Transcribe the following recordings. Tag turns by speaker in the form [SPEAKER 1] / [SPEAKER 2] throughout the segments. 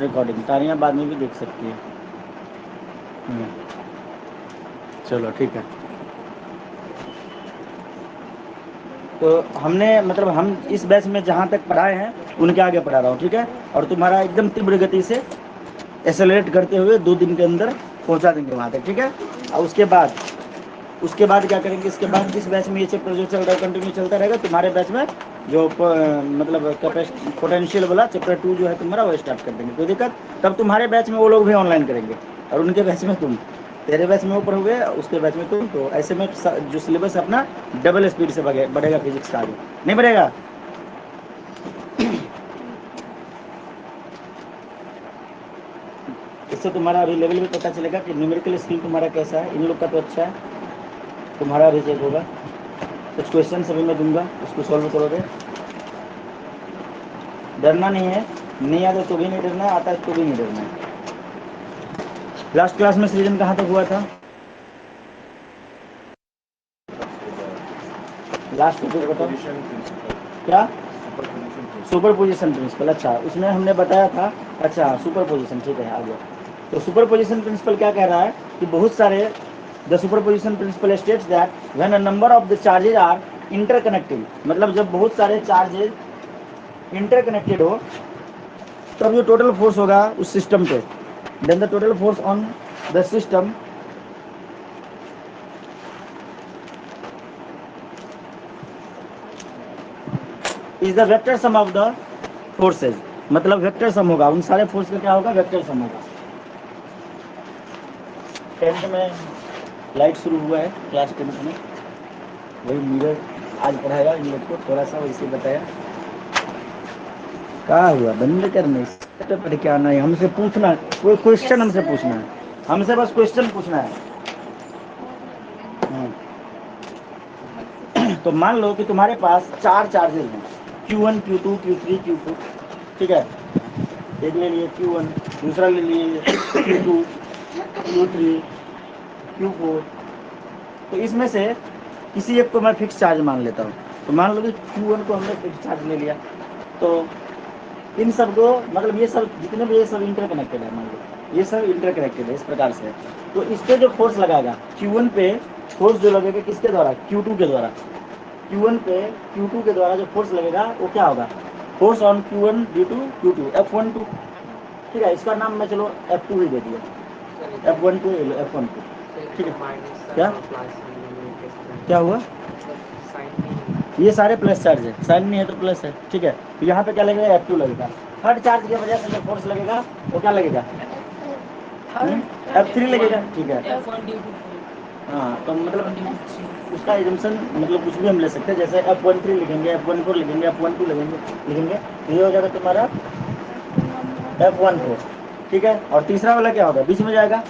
[SPEAKER 1] Recording तालियां बाद में भी देख सकती है। चलो ठीक है। तो हमने मतलब हम इस बैच में जहाँ तक पढ़ाए हैं उनके आगे पढ़ा रहा हूँ, ठीक है। और तुम्हारा एकदम तीव्र गति से एक्सेलरेट करते हुए 2 दिन के अंदर पहुँचा देंगे वहाँ तक, ठीक है। और उसके बाद क्या करेंगे, इसके बाद जिस बैच में ये चैप्टर जो चल रहा है कंटिन्यू चलता रहेगा, तुम्हारे बैच में जो मतलब पोटेंशियल वाला चैप्टर 2 जो है तुम्हारा वो स्टार्ट कर देंगे, कोई दिक्कत। तब तुम्हारे बैच में वो लोग भी ऑनलाइन करेंगे और उनके बैच में तुम, तेरे बैच में वो पढ़ोगे उसके बैच में तुम। तो ऐसे में जो सिलेबस अपना डबल स्पीड से बढ़ेगा फिजिक्स का आगे, नहीं बढ़ेगा। इससे तुम्हारा अभी लेवल भी पता चलेगा कि न्यूमेरिकल स्किल तुम्हारा कैसा है। इन लोग का तो अच्छा है, तुम्हारा रिजेक्ट होगा। कुछ क्वेश्चन अभी मैं दूंगा, उसको सॉल्व करोगे। डरना नहीं है, नहीं आता तो भी नहीं डरना है, आता है तो भी नहीं डरना है। लास्ट क्लास में सृजन कहाँ तक हुआ था? लास्ट टॉपिक बताओ क्या? Superposition principle. अच्छा, उसमें हमने बताया था। अच्छा, सुपर पोजिशन, ठीक है, आ गया। तो सुपर पोजिशन प्रिंसिपल क्या कह रहा है कि बहुत सारे the superposition principle states that when a number of the charges are interconnected, मतलब जब बहुत सारे चार्जेज इंटरकनेक्टेड हो तब जो टोटल फोर्स होगा उस सिस्टम पे, then the total force on the system is the vector sum of the forces. मतलब वेक्टर सम होगा उन सारे फोर्स का, क्या होगा? वेक्टर सम होगा। 10th में लाइट शुरू हुआ है, क्लास 10th में वही मिरर आज पढ़ाया इन लोग को, थोड़ा सा वैसे बताया। क्या हुआ? बंद करने से पढ़ के आना है, हमसे पूछना, कोई क्वेश्चन हमसे पूछना है, हमसे बस क्वेश्चन पूछना है। तो मान लो कि तुम्हारे पास 4 चार्जेस हैं, Q1 Q2 Q3 Q4, ठीक है। एक ले लिए Q1, दूसरा ले लिए Q2 Q3 Q4। तो इसमें से किसी एक को मैं फिक्स चार्ज मान लेता हूँ। तो मान लो कि Q1 को हमने फिक्स चार्ज ले लिया, तो इन सब को मतलब ये सब जितने भी ये सब इंटरकनेक्टेड है, मान लो ये सब इंटरकनेक्टेड है इस प्रकार से। तो इस पे जो फोर्स लगाएगा Q1 पे, फोर्स जो लगेगा किसके द्वारा? Q2 के द्वारा। Q1 पे Q2 के द्वारा जो फोर्स लगेगा वो क्या होगा? Force on Q1 due to Q2 F12, ठीक है। इसका नाम मैं चलो F2 ही दे दिया, F12 F12, ठीक है। क्या क्या हुआ? ये सारे प्लस चार्ज है, साइन नहीं है तो प्लस है, ठीक है। तो यहाँ पे क्या लगेगा? F2 लगेगा। हर चार्ज की वजह से जो फोर्स लगेगा वो क्या लगेगा? F3 लगेगा, ठीक है। हाँ, तो मतलब उसका एजम्पशन मतलब कुछ भी हम ले सकते हैं, जैसे F13 लिखेंगे, F14 लिखेंगे, F12 लिखेंगे, तो ये हो जाएगा तुम्हारा F14, ठीक है। और तीसरा वाला क्या होगा? बीच में जाएगा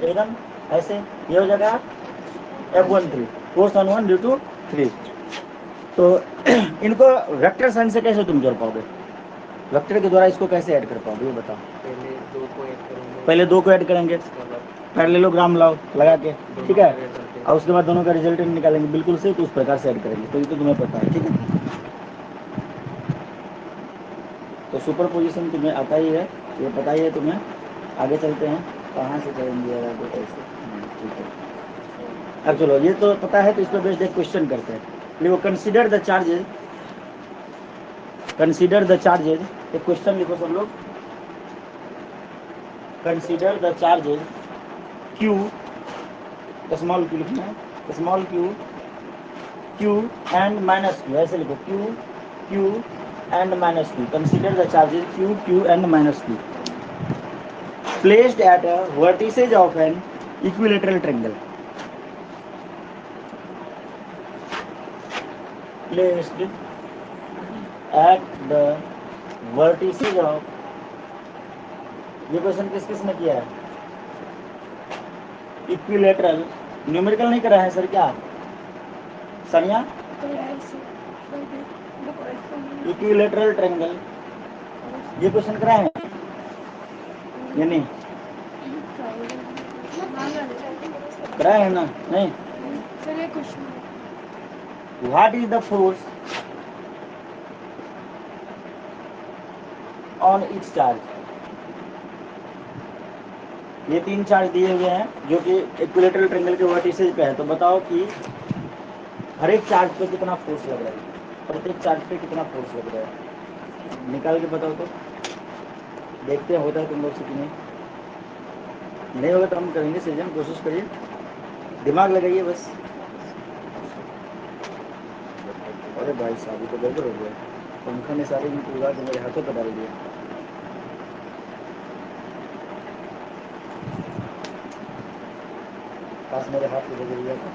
[SPEAKER 1] एकदम ऐसे, ये हो जाएगा F13, force on 1 due to 3। तो इनको वेक्टर साइन से कैसे तुम जोड़ पाओगे? वेक्टर के द्वारा इसको कैसे ऐड कर पाओगे ये बताओ। पहले 2 को ऐड करेंगे, पैरेललोग्राम लाओ लगा के, ठीक है। और उसके बाद दोनों का रिजल्टेंट निकालेंगे, बिल्कुल सही। तो उस प्रकार से ऐड करेंगे, तो ये तो तुम्हें पता है, ठीक है। तो सुपर पोजिशन तुम्हें आता ही है, ये पता ही है तुम्हें। आगे चलते हैं, कहाँ से करेंगे यार आगे कैसे, ठीक है। अब चलो ये तो पता है, तो इस पर बेस्ड एक क्वेश्चन करते हैं। देखो, consider the charges, consider the charges, एक क्वेश्चन लिखो सब लोग। Consider the charges Q, small q लिखना है, small q and minus q, ऐसे लिखो q and minus q। Consider the charges q and minus q placed at a vertices of an equilateral triangle, placed at the vertices of, ये question किस किस ने किया है? इक्विलेटरल, न्यूमेरिकल नहीं करा है सर क्या सानिया? इक्विलेटरल ट्रायंगल ये क्वेश्चन कराए हैं या नहीं? कराए हैं ना? नहीं। What is the force on each charge? ये 3 चार्ज दिए हुए हैं जो कि इक्विलेटरल ट्रायंगल के वर्टिसेज पे है। तो बताओ कि हर एक चार्ज पे कितना फोर्स लग रहा है, प्रत्येक चार्ज पे कितना फोर्स लग रहा है, निकाल के बताओ। तो देखते हैं होता है तुम लोग से कि नहीं होगा तो हम करेंगे सृजन, कोशिश करिए, दिमाग लगाइए बस। अरे भाई साहब तो गड़बड़ हो गया, पंखा ने सारे ईंट उड़ा के मेरे हाथों पर डाल दिया। पास मेरे हाथ में गिर गया था।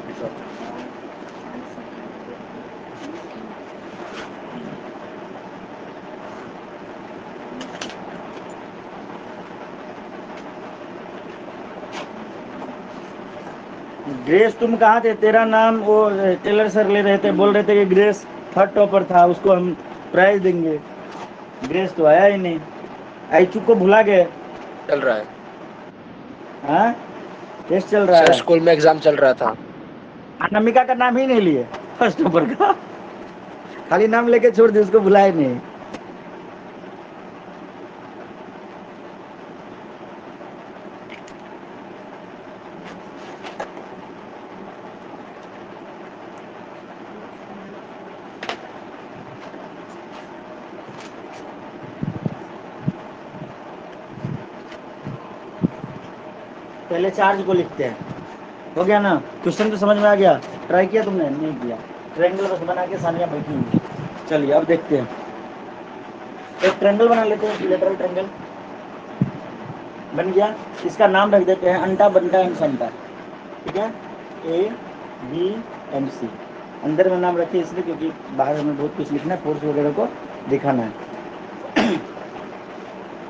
[SPEAKER 1] ग्रेस तुम कहाँ थे? तेरा नाम वो टेलर सर ले रहे थे, बोल रहे थे कि ग्रेस थर्ड टॉपर था, उसको हम प्राइज देंगे। ग्रेस तो आया ही नहीं, आईचू को भुला गए।
[SPEAKER 2] चल रहा है
[SPEAKER 1] हाँ टेस्ट चल रहा
[SPEAKER 2] सर,
[SPEAKER 1] है।
[SPEAKER 2] स्कूल में एग्जाम चल रहा था।
[SPEAKER 1] अनामिका का नाम ही नहीं लिए फर्स्ट टॉपर का, खाली नाम लेके छोड़ दिए, उसको भुलाए नहीं। पहले चार्ज को लिखते हैं, हो गया ना? क्वेश्चन तो समझ में आ गया? ट्राई किया तुमने? नहीं किया। ट्रायंगल बस बना के सानिया बैठी हुई। चलिए अब देखते हैं, एक ट्रायंगल बना लेते हैं, इक्विलेटरल ट्रायंगल बन गया। इसका नाम रख देते हैं अंटा बंटा एंड संटा, ठीक है? ए बी एंड सी। अंदर में नाम रखे इसलिए क्योंकि बाहर हमें बहुत कुछ लिखना है, फोर्स वगैरह को दिखाना है।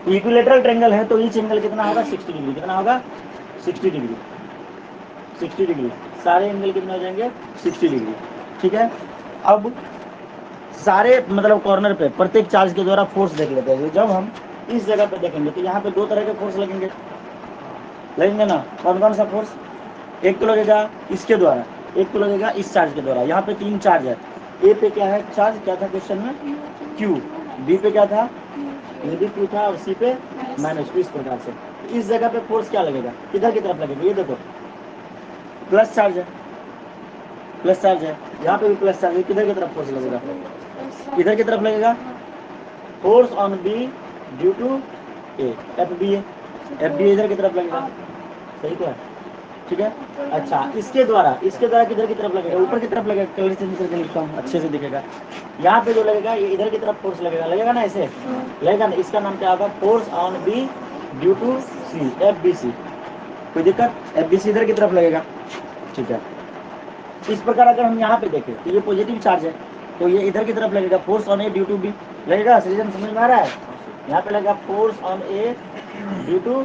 [SPEAKER 1] इक्विलेटरल ट्रायंगल है तो ईच एंगल कितना होगा? 60 डिग्री। कितना होगा? 60 डिग्री। 60 डिग्री, सारे एंगल कितने हो जाएंगे? 60 डिग्री, ठीक है? अब सारे मतलब कॉर्नर पे प्रत्येक चार्ज के द्वारा फोर्स देख लेते हैं। जब हम इस जगह पे देखेंगे तो यहाँ पे दो तरह के फोर्स लगेंगे, लगेंगे ना? कौन कौन सा फोर्स? एक तो लगेगा इसके द्वारा, एक तो लगेगा इस चार्ज के द्वारा। यहाँ पे 3 चार्ज है। ए पे क्या है चार्ज, क्या था क्वेश्चन में? क्यू। बी पे क्या था? नेगेटिव था, और सी पे माइनस टू। इस प्रकार से इस जगह पे फोर्स क्या लगेगा? किधर की तरफ लगेगा? ये देखो प्लस चार्ज है, प्लस चार्ज है, यहाँ पे भी प्लस चार्ज है। किधर की तरफ फोर्स लगेगा? इधर की तरफ लगेगा। Force on B due to A, F B A, F B इधर की तरफ लगेगा। सही तो है, ठीक है? अच्छा, इसके द्वारा किधर की तरफ लगेगा? ऊपर की तरफ लगेगा। कलर चेंज करके लिखता हूँ, अच्छे से दिखेगा। यहाँ पे जो लगेगा ये इधर की तरफ फोर्स लगेगा, लगेगा ना? ऐसे लगेगा ना? इसका नाम क्या होगा? Force on B due to C, F B C. कोई दिक्कत? एफ बी सी इधर की तरफ लगेगा, ठीक है? इस प्रकार अगर हम यहाँ पे देखें तो ये पॉजिटिव चार्ज है, तो ये इधर की तरफ लगेगा, force on A due to B लगेगा। सृजन समझ में आ रहा है? यहाँ पे लगेगा force on A due to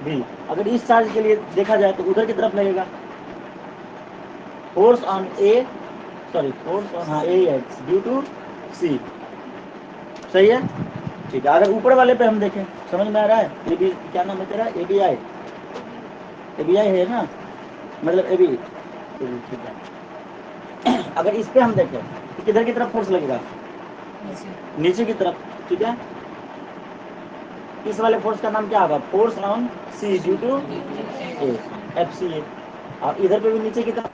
[SPEAKER 1] B. अगर इस चार्ज के लिए देखा जाए तो उधर की तरफ लगेगा, force on A, sorry force on, हाँ ए है, ड्यू टू सी। सही है, ठीक है? अगर ऊपर वाले पे हम देखें, समझ में आ रहा है? ये भी क्या नाम है तेरा? A B I, A B I है ना, मतलब ए बी, ठीक है? अगर इस पे हम देखें तो किधर की तरफ फोर्स लगेगा? नीचे की तरफ, ठीक है? इस वाले फोर्स का नाम क्या होगा? Force on C due to A, F C A. और इधर पे भी नीचे की तरफ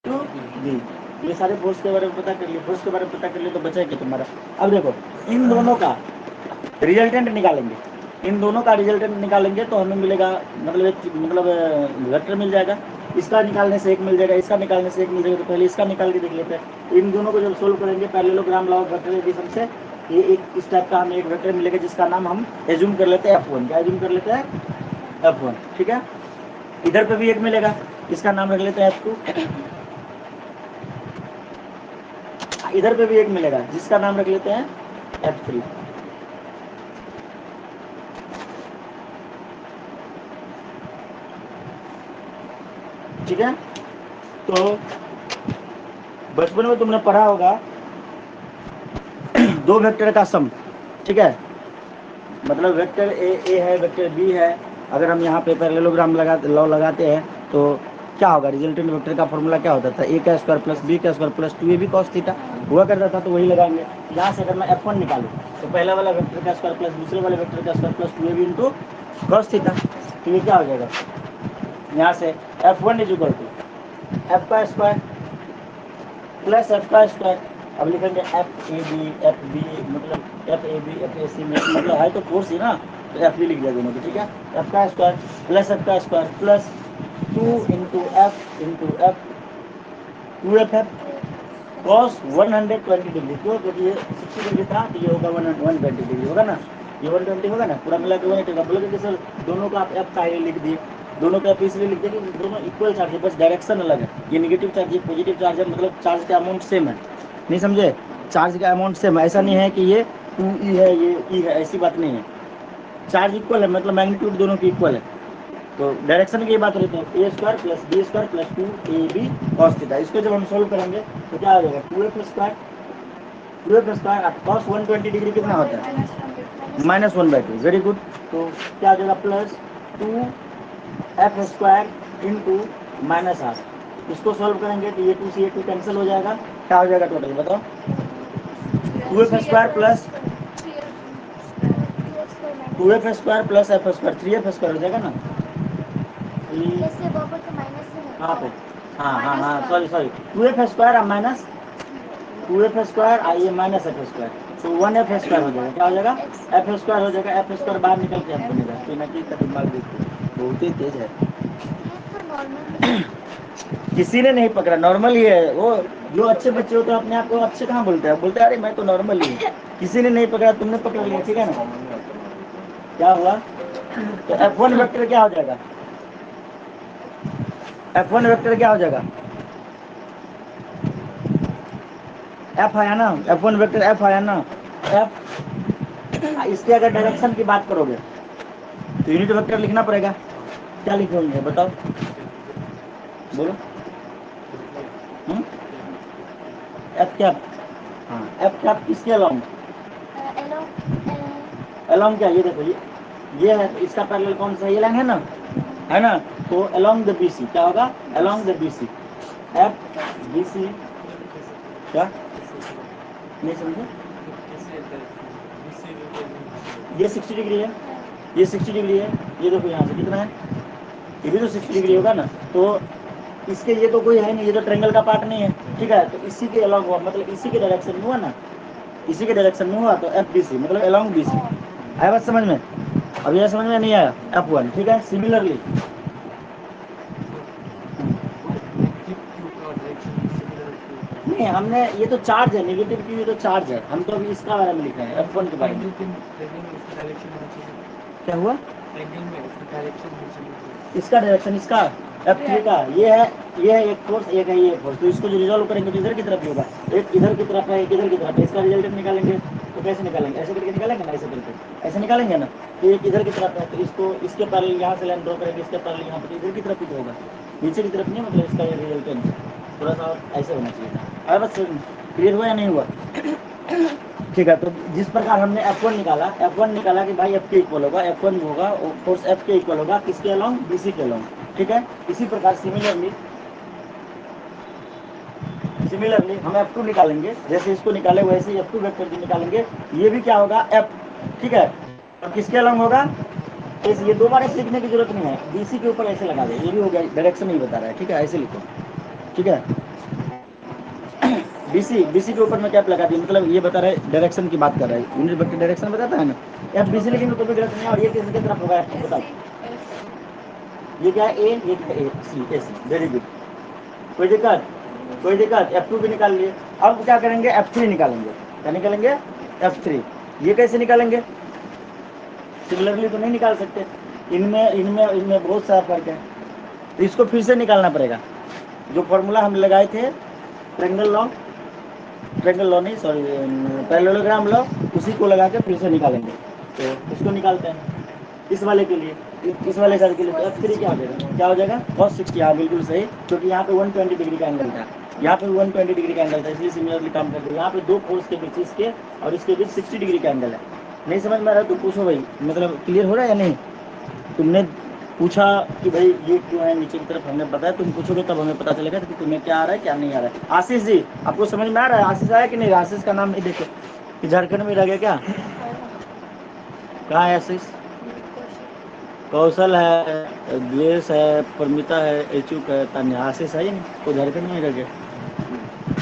[SPEAKER 1] टू बी। ये सारे फोर्स के बारे में पता कर लिए, फोर्स के बारे में पता कर लिए तो बचा क्या तुम्हारा? अब देखो इन दोनों का रिजल्टेंट निकालेंगे, इन दोनों का रिजल्टेंट निकालेंगे तो हमें मिलेगा, मतलब एक मतलब वेक्टर मिल जाएगा। इसका निकालने से एक मिल जाएगा, इसका निकालने से एक मिल जाएगा। तो पहले इसका निकाल के देख लेते हैं। इन दोनों को जब सोल्व करेंगे parallelogram law of vector addition से, ये एक इस टाइप का हमें एक वेक्टर मिलेगा जिसका नाम हम एज्यूम कर लेते हैं F1। क्या एज्यूम कर लेते हैं? F1, ठीक है? इधर पे भी एक मिलेगा, इसका नाम रख लेते हैं F2। इधर पे भी एक मिलेगा जिसका नाम रख लेते हैं F3। ठीक है? तो बचपन में तुमने पढ़ा होगा दो वेक्टर का सम, ठीक है? मतलब वेक्टर ए है, वेक्टर बी है। अगर हम यहाँ पे पैरेललोग्राम लॉ लगाते हैं तो क्या होगा? रिजल्टेंट वेक्टर का फॉर्मूला क्या होता था? ए का स्क्वायर प्लस बी का square plus 2ab cos theta. हुआ करता था तो वही लगाएंगे। यहाँ से अगर मैं F1 निकालूँ तो पहला वाला वेक्टर का स्क्वायर प्लस दूसरे वाले वेक्टर का square plus 2ab into cos theta, तो ये क्या हो जाएगा, यहाँ से F1 is equal to F का स्क्वायर प्लस एफ का स्क्वायर। अब लिखेंगे F A B F B, मतलब F A B F A C में मतलब है तो फोर्स ही ना, तो एफ बी लिख दिया दोनों को, ठीक है। एफ का square plus 2 into F 2f cos 120 degree, क्यों, क्योंकि ये 60 डिग्री था तो ये होगा 120 डिग्री होगा ना, ये 120 होगा ना, पूरा मिला के 180 होगा। बोलोगे कि सर दोनों का आप एफ का लिख दिए, दोनों का एफ इसलिए लिख दिए कि दोनों इक्वल चार्ज है, बस डायरेक्शन अलग है। ये नेगेटिव चार्ज ये पॉजिटिव चार्ज है, मतलब चार्ज का अमाउंट सेम है, नहीं समझे, चार्ज का अमाउंट सेम है। ऐसा नहीं है कि ये 2e है ये e है, ऐसी बात नहीं है। चार्ज इक्वल है, मतलब मैग्नीट्यूड दोनों की इक्वल है। तो डायरेक्शन की बात रहती है, A square plus B square plus 2ab cos theta. इसको जब हम सोल्व करेंगे तो क्या आ जाएगा, 2f स्क्वायर कॉस 120 डिग्री कितना होता है, -1/2। Very good. तो क्या आ जाएगा, plus 2f square into -r। इसको सोल्व करेंगे तो ये 2 से ये 2 कैंसिल हो जाएगा, क्या हो जाएगा टोटल बताओ, 2f square plus 3f square हो जाएगा ना। कहाँ पे, हाँ sorry 2f square minus 2f square आइए माइनस एफ स्क्वायर, तो 1f स्क्वायर हो जाएगा, क्या हो जाएगा, एफ स्क्वायर हो जाएगा। एफ स्क्वायर बाहर निकल के आप बनेगा, तो ना कि दिमाग देखिए बहुत ही तेज है। किसी ने नहीं पकड़ा, नॉर्मल ही है वो। जो अच्छे बच्चे होते हैं अपने आप को अच्छे कहाँ बोलते हैं, बोलते हैं अरे मैं तो नॉर्मल ही हूँ। किसी ने नहीं पकड़ा, तुमने पकड़ लिया, ठीक है ना। क्या हुआ, तो F1 वेक्टर क्या हो जाएगा, F1 वेक्टर क्या हो जाएगा, F आया ना, F1 वेक्टर F आया ना, F इसके अगर डायरेक्शन की बात करोगे तो यूनिट वेक्टर लिखना पड़ेगा। क्या लिखोगे बताओ, बोलो, एफ कैप, हाँ एफ कैप किसके अलाउंग, अलाउंग क्या, ये देखो ये है, तो इसका पैरेलल कौन सा, ये लाइन है ना, तो अलोंग द बीसी क्या होगा, along the BC F BC, क्या नहीं समझे, ये 60 डिग्री है, ये 60 डिग्री है, ये देखो यहाँ से कितना है, ये भी तो 60 डिग्री होगा ना। तो इसके ये तो कोई है नहीं, ये तो ट्रायंगल का पार्ट नहीं है, ठीक है। तो इसी के अलोंग हुआ, मतलब इसी के डायरेक्शन में हुआ ना, इसी के डायरेक्शन में हुआ, तो एफ बी सी मतलब अलोंग बी सी। आया बात समझ में, अब यह समझ में नहीं आया, F1, ठीक है। सिमिलरली नहीं, हमने ये तो चार्ज है, नेगेटिव की ये तो चार्ज है, हम तो अभी इसका बारे में लिख रहे हैं, F1 के बारे में। क्या हुआ, इसका डायरेक्शन, इसका F3 का, ये है एक फोर्स, एक है ये फोर्स, तो इसको जो रिजॉल्व करेंगे तो इधर की तरफ ही होगा, एक इधर की तरफ है एक इधर की तरफ है। इसका रिजल्टेंट निकालेंगे तो कैसे निकालेंगे, ऐसे करके निकालेंगे ना, ऐसे निकालेंगे ना, तो एक इधर की तरफ है तो इसको इसके पैरेलल यहाँ से लाइन ड्रॉ करेंगे, इसके पैरेलल यहाँ पे, इधर की तरफ ही तो होगा, नीचे की तरफ नहीं, मतलब इसका ये रिजल्टेंट थोड़ा सा ऐसे होना चाहिए। और बस क्लियर हुआ या नहीं हुआ, ठीक है। तो जिस प्रकार हमने F1 निकाला कि भाई F के इक्वल होगा, F1 होगा फोर्स F के इक्वल होगा किसके अलोंग, BC के अलोंग, ठीक है। इसी प्रकार सिमिलरली हम F2 निकालेंगे, जैसे इसको निकाले वैसे ही F2 वेक्टर भी निकालेंगे, ये भी क्या होगा F, ठीक है। और किसके अलोंग होगा, ये दो बार ऐसे लिखने की जरूरत नहीं है, BC के ऊपर ऐसे लगा दे, ये भी हो गया, डायरेक्शन नहीं बता रहा है, ठीक है, ऐसे लिखो, ठीक है। BC के ऊपर में कैप लगा दी, मतलब ये बता रहा है डायरेक्शन की बात कर रहा है, यूनिट वेक्टर डायरेक्शन बताता है ना। F BC लेकिन तो कोई गलत नहीं है, और ये किसकी तरफ होगा बताओ, ये क्या है, A, ये क्या है, AC, वेरी गुड, कोई दिक्कत, F2 भी निकाल लिए। अब क्या करेंगे, F3 निकालेंगे, क्या निकालेंगे, F3। ये कैसे निकालेंगे, सिमिलरली तो नहीं निकाल सकते, इनमें बहुत सारा फर्क है, तो इसको फिर से निकालना पड़ेगा। जो फॉर्मूला हम लगाए थे, ट्रायंगल लॉ नहीं, सॉरी पैरेललोग्राम लॉ, उसी को लगा के फिर से निकालेंगे। तो इसको निकालते हैं इस वाले के लिए, इस वाले साइड के लिए, तो F3 क्या हो जाएगा cos 60, हाँ बिल्कुल सही, क्योंकि यहाँ पे 120 डिग्री का एंगल था, यहाँ पे 120 डिग्री का एंगल था, इसलिए सिमिलरली काम करते हैं। यहाँ पे दो फोर्स के बीच, इसके और इसके बीच 60 डिग्री का एंगल है। नहीं समझ में आ रहा तो पूछो भाई, मतलब क्लियर हो रहा है या नहीं, तुमने पूछा कि भाई ये क्यों है नीचे की तरफ, हमने बताया, तुम पूछोगे तब हमें पता चलेगा कि तुम्हें क्या आ रहा है क्या नहीं आ रहा है। आशीष जी, आपको समझ में आ रहा है? आशीष आया कि नहीं? आशीष का नाम नहीं देखे कि झारखंड में रह गया क्या? कहाँ है आशीष? कौशल है, द्वेष है, परमिता है, एचुक है, तान्या। आशीष है ही नहीं, वो झारखंड में ही रह गया।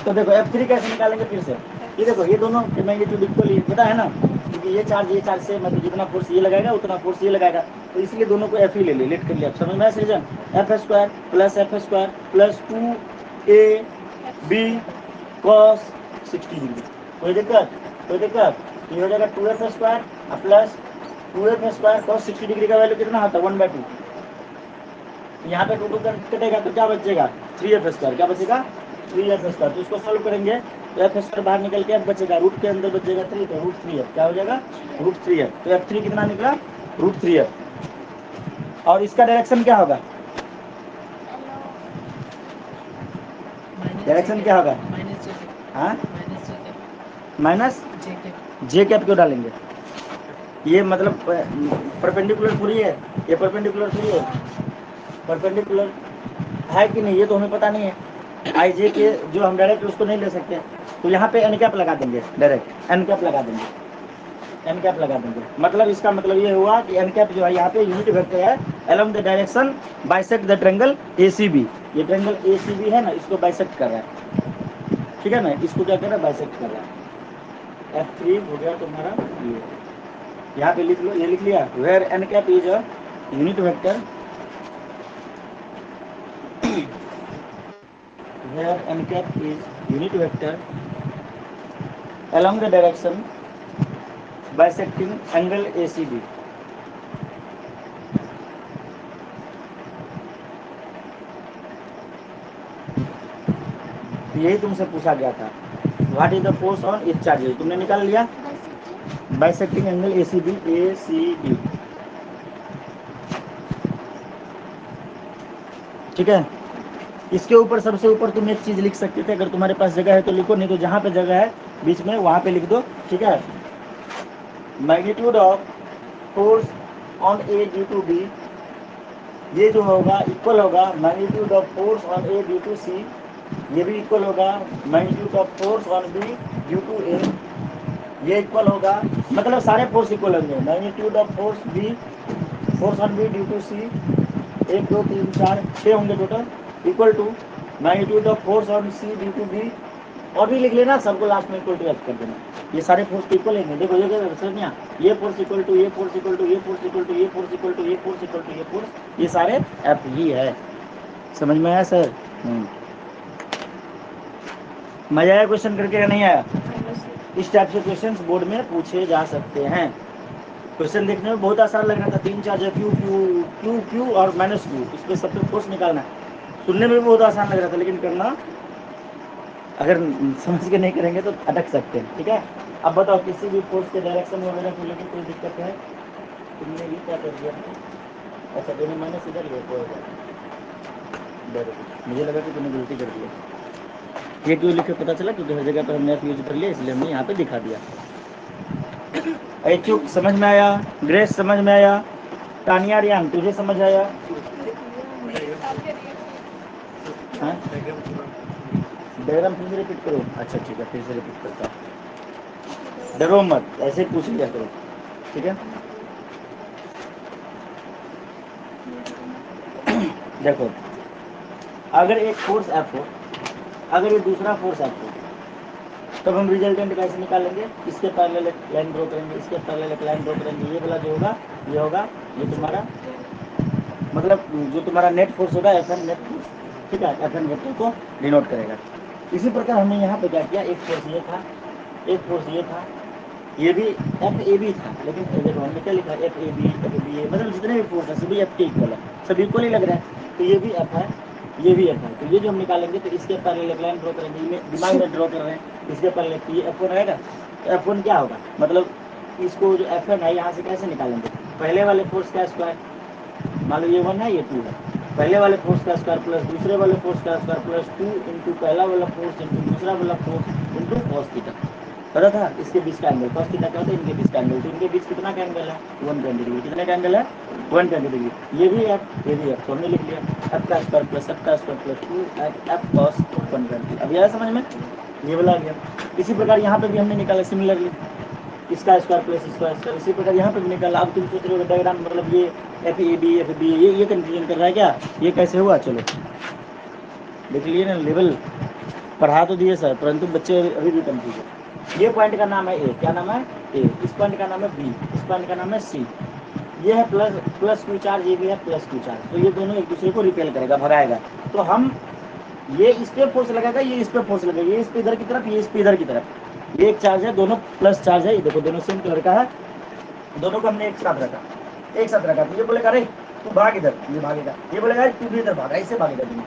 [SPEAKER 1] तो देखो F3 कैसे निकालेंगे फिर से? ये देखो, ये दोनों मैग्नीट्यूड इक्वल पता है ना, क्योंकि ये चार्ज से मतलब जितना फोर्स ये लगाएगा उतना फोर्स ये लगाएगा, तो इसलिए दोनों को F ही ले लेट कर लिया। समझ में आया सृजन? F² plus F² plus 2AB cos 60 degree. कोई दिक्कत? कोई दिक्कत? ये हो जाएगा 2F² plus 2F² cos 60 degree का वैल्यू कितना होता है? 1/2। यहाँ पे 2 कटेगा तो क्या बचेगा? 3F²। क्या बचेगा? 3F²। तो इसको सॉल्व करेंगे तो F² बाहर निकल के F बचेगा, रूट के अंदर बचेगा 3, तो √3F। क्या हो जाएगा? √3F। तो F3 कितना निकला? √3F। और इसका डायरेक्शन क्या होगा? डायरेक्शन क्या होगा? हाँ, माइनस जे कैप क्यों डालेंगे? ये मतलब परपेंडिकुलर थोड़ी है, ये परपेंडिकुलर थोड़ी है, परपेंडिकुलर है कि नहीं ये तो हमें पता नहीं है। आई जे के जो हम डायरेक्ट उसको नहीं ले सकते, तो यहाँ पे एन कैप लगा देंगे, डायरेक्ट एन कैप लगा देंगे, एन कैप लगा देंगे। मतलब इसका मतलब ये हुआ कि एन कैप जो है यहाँ पे यूनिट वेक्टर है along the direction bisect the triangle ACB। ये ट्रायंगल ACB है ना, इसको बाइसेक्ट कर रहा है, ठीक है ना, इसको क्या कर रहा है? बाइसेक्ट कर रहा है। F3 हो गया तुम्हारा ये, यहाँ पे लिख लो, ये लिख लिया, where n cap is a unit vector, where n cap is unit vector along the direction bisecting angle ACB। यही तुमसे पूछा गया था, what is the force on etch charges, तुमने निकाल लिया। बाइसेक्टिंग एंगल ACB, ठीक है। इसके ऊपर सबसे ऊपर तुम एक चीज लिख सकते थे, अगर तुम्हारे पास जगह है तो लिखो, नहीं तो जहाँ पे जगह है बीच में वहां पे लिख दो, ठीक है। Magnitude of force on A due to B, ये जो होगा इक्वल होगा magnitude of force on A due to C, ये भी इक्वल होगा magnitude of force on B due to A, ये इक्वल होगा, मतलब सारे फोर्स इक्वल होंगे। Magnitude of force B, force on B due to C, 1 2 3 4 6 होंगे total, equal to magnitude of force on C due to B, और भी लिख लेना, सबको लास्ट में इक्वल टू F कर देना। ये सारे फोर्स इक्वल है। देखो ये समझ में, ये फोर्स इक्वल टू ये फोर्स इक्वल टू ये फोर्स इक्वल टू ये फोर्स इक्वल टू ये फोर्स इक्वल टू ये फोर्स, ये सारे F ही है। समझ में आया सर? मजा आया क्वेश्चन करके या नहीं आया? इस टाइप से क्वेश्चंस बोर्ड में पूछे जा सकते हैं। क्वेश्चन देखने में बहुत आसान लग रहा था, 3 चार्ज है, क्यू क्यू क्यू क्यू और माइनस क्यू, इसमें सब पे फोर्स निकालना है। सुनने में भी बहुत आसान लग रहा था, लेकिन करना अगर समझ के नहीं करेंगे तो अटक सकते हैं, ठीक है। अब बताओ, किसी भी फोर्स के डायरेक्शन वगैरह को लेकर कोई दिक्कत है? तुमने भी क्या कर दिया? अच्छा, दोनों माइनस इधर ले, कोई मुझे लगा कि तुमने गलती कर दिया। ये क्यों लिखे पता चला, क्योंकि हर जगह पर हमने यूज कर लिया, इसलिए हमने यहाँ पे दिखा दिया। ऐचुक समझ में आया? ग्रेस समझ में आया? तानिया रियान तुझे समझ आया? डायग्राम फिर से रिपीट करो। अच्छा ठीक है, फिर से रिपीट करता हूँ, डरो मत, ऐसे पूछ लिया करो, ठीक है। देखो, अगर एक फोर्स F हो, अगर ये दूसरा फोर्स F हो, तब हम रिजल्टेंट कैसे निकालेंगे? इसके पैरेलल एक लाइन ड्रॉ करेंगे, इसके पैरेलल एक लाइन ड्रॉ करेंगे, ये वाला जो होगा ये होगा, ये तुम्हारा मतलब जो तुम्हारा नेट फोर्स होगा Fn नेट फोर्स, ठीक है, Fn वेक्टर को डिनोट करेगा। इसी प्रकार हमने यहाँ पे क्या किया, एक फोर्स ये था, एक फोर्स ये था, ये भी FAB था, लेकिन देखो हमने क्या लिखा, FAB मतलब जितने भी फोर्स है सभी F के इक्वल है, सब इक्वल ही लग रहा है, तो ये भी F है, ये भी F है। तो ये जो हम निकालेंगे तो इसके पैरेलल एक लाइन ड्रॉ करेंगे, दिमाग में ड्रॉ कर रहे हैं, इसके पैरेलल तो ये F1 रहेगा। तो F1 क्या होगा, मतलब इसको जो Fn है यहाँ से कैसे निकालेंगे? पहले वाले फोर्स का स्क्वायर, मान लो ये 1 है ये 2 है, पहले वाले फोर्स का स्क्वायर प्लस दूसरे वाले फोर्स का स्क्वायर प्लस 2 इंटू पहला वाला फोर्स इंटू दूसरा वाला फोर्स इंटू कॉस थीटा। पता था इसके बीच का एंगल कॉस थीटा क्या होता है, इनके बीच का एंगल, तो इनके बीच कितना का एंगल है? 120 डिग्री। कितने का एंगल है? 120 डिग्री, ये भी एफ, ये भी एफ, तो हमने लिख लिया एफ का स्क्वायर प्लस एफ का स्क्वायर प्लस 2 एफ कॉस 120। अब यह समझ में, ये वाला आ गया। इसी प्रकार यहाँ पे भी हमने निकाला सिमिलरली, इसका स्क्वायर प्लस इसका स्क्वायर, इसी प्रकार यहाँ पे भी निकाला। अब तुम सोच रहे हो डायग्राम मतलब ये F A B F B, ये कंफ्यूजन कर रहा है क्या, ये कैसे हुआ? चलो देख लिए ना, लेवल पढ़ा तो दिए सर, परंतु बच्चे अभी भी कंफ्यूज है। ये पॉइंट का नाम है ए, क्या नाम है? ए। इस पॉइंट का नाम है बी, इस पॉइंट का नाम है सी। ये है प्लस क्यू चार्ज, ये भी है प्लस क्यू चार्ज, तो ये दोनों एक दूसरे को रिपेल करेगा, भगाएगा। तो हम ये इस पे फोर्स लगाएगा, ये इस पे फोर्स लगाएगा, ये इस पे इधर की तरफ, ये इस पे इधर की तरफ। ये एक चार्ज है, दोनों प्लस चार्ज है, ये देखो दोनों सेम कलर का है, दोनों को हमने एक साथ रखा, एक साथ रखा। तो ये बोलेगा अरे तू भाग इधर, ये भागेगा, ये बोलेगा तू भी इधर भागा, इससे भागेगा दोनों।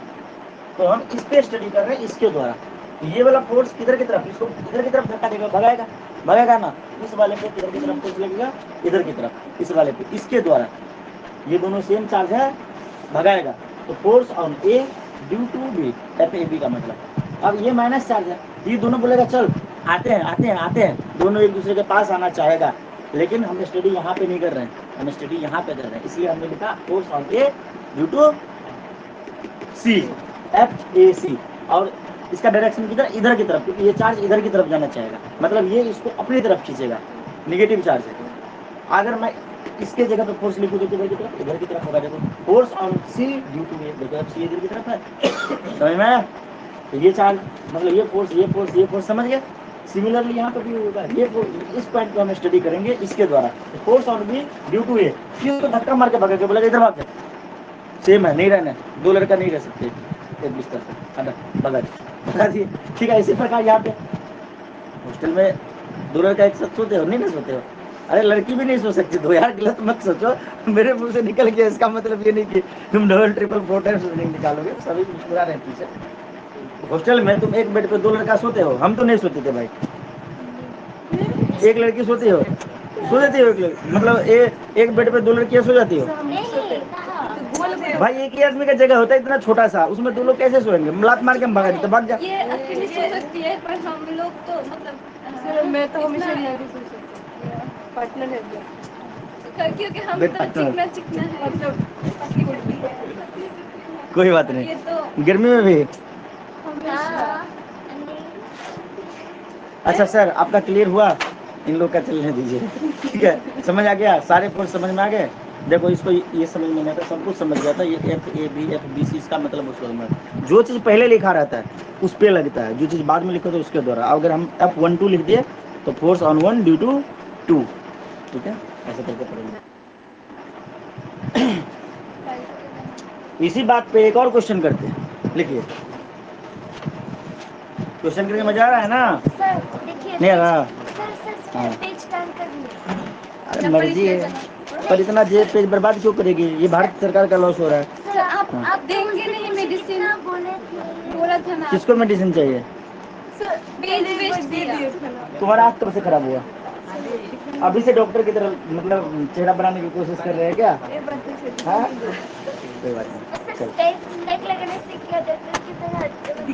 [SPEAKER 1] तो हम इस पे स्टडी कर रहे हैं, इसके द्वारा। तो ये वाला फोर्स किधर की तरफ, इसको इधर की तरफ धक्का देगा, भगाएगा, भगाएगा ना। इस वाले पे किधर की तरफ फोर्स लगेगा, इधर की तरफ, इस वाले पे, इसके द्वारा। ये दोनों सेम चार्ज है, भगाएगा। तो force on A due to B, F A B का मतलब। अब ये माइनस चार्ज है, ये दोनों बोलेगा चल आते हैं आते हैं आते हैं, दोनों एक दूसरे के पास आना चाहेगा। लेकिन हम स्टडी यहाँ पे नहीं कर रहे हैं, हम स्टडी यहाँ पे कर रहे हैं, इसलिए हमने लिखा force on A due to C, F A C. और इसका डायरेक्शन किधर, इधर की तरफ, क्योंकि ये चार्ज इधर की तरफ जाना चाहेगा, मतलब ये इसको अपनी तरफ खींचेगा, निगेटिव चार्ज है। अगर मैं इसके जगह पे फोर्स लिखूं तो किधर की तरफ, इधर की तरफ होगा। देखो force on C due to A, देखो अब सी इधर की तरफ है, समझ में? तो ये चार्ज मतलब ये फोर्स, ये फोर्स, ये फोर्स, समझ गए? सिमिलरली यहाँ पे भी होगा, ये इस पॉइंट को हम स्टडी करेंगे इसके द्वारा। Force on B due to A, इसको धक्का मार के भगा के बोलेगा इधर भाग जा, सेम है, नहीं रहना है, दो लड़का नहीं रह सकते एक बिस्तर से, भगा दिए। ठीक है, इसी प्रकार यहाँ पे हॉस्टल में दो लड़का एक साथ सोते हो, नहीं ना सोते हो? अरे लड़की भी नहीं सो सकती दो यार, गलत मत सोचो, मेरे मुंह से निकल गया, इसका मतलब ये नहीं कि तुम डबल ट्रिपल 4 टाइम्स नहीं निकालोगे। सभी मुस्कुरा रहे हैं पीछे। हॉस्टल में तुम एक बेड पे दो लड़का सोते हो, हम तो नहीं सोते थे भाई। एक लड़की सोती हो, सो जाती हो, मतलब एक बेड पे दो लड़कियां सो जाती हो भाई? एक ही आदमी का जगह होता है इतना छोटा सा, उसमें दो लोग कैसे सोएंगे? लात मार के हम भगा देते, भाग जा।
[SPEAKER 3] ये अकेले सो सकती है, पर हम लोग तो मतलब
[SPEAKER 4] मैं तो हमेशा नहीं सोच सकती, पार्टनर है क्या?
[SPEAKER 3] क्योंकि हम
[SPEAKER 1] बेड
[SPEAKER 3] तो
[SPEAKER 1] पार्टनर।
[SPEAKER 3] चिकना है,
[SPEAKER 4] मतलब पतली बुढ़ी है।
[SPEAKER 1] कोई बात
[SPEAKER 3] ये
[SPEAKER 1] नहीं,
[SPEAKER 3] तो
[SPEAKER 1] गर्मी में भी।
[SPEAKER 3] हाँ।
[SPEAKER 1] अच्छा सर, आपका क्लियर हुआ? इन लोग का चलने दीजिए, ठीक है? समझ आ गया, सारे फोर्स समझ में आ गए। देखो इसको ये समझ में नहीं आता, सब कुछ समझ गया था। ये F A B F B C, इसका मतलब उसको समझ, जो चीज़ पहले लिखा रहता है उस पे लगता है, जो चीज़ बाद में लिखो तो उसके द्वारा। अगर हम F12 लिख दिए तो फोर्स ऑन 1 ड्यू टू 2, ठीक है? ऐसे करके पढ़ेंगे। इसी बात पे एक और क्वेश्चन करते हैं, लिखिए। क्वेश्चन करके मजा आ रहा है ना?
[SPEAKER 3] सर देखिए,
[SPEAKER 1] नहीं आ रहा?
[SPEAKER 3] सर पेज टर्न कर लीजिए।
[SPEAKER 1] अरे मर्जी है, पर इतना जेब पेज बर्बाद क्यों करेगी? ये भारत सरकार का लॉस हो रहा है।
[SPEAKER 3] सर आप देंगे नहीं मेडिसिन, बोला था ना।
[SPEAKER 1] किसको मेडिसिन चाहिए?
[SPEAKER 3] सर पेज वेस्ट दिया।
[SPEAKER 1] तुम्हारा आँख कब से खराब हुआ? अभी से डॉक्टर की तरह मतलब चेहरा बनाने की कोशिश कर रहे हैं क्या? हाँ? कोई बात नहीं, चलो।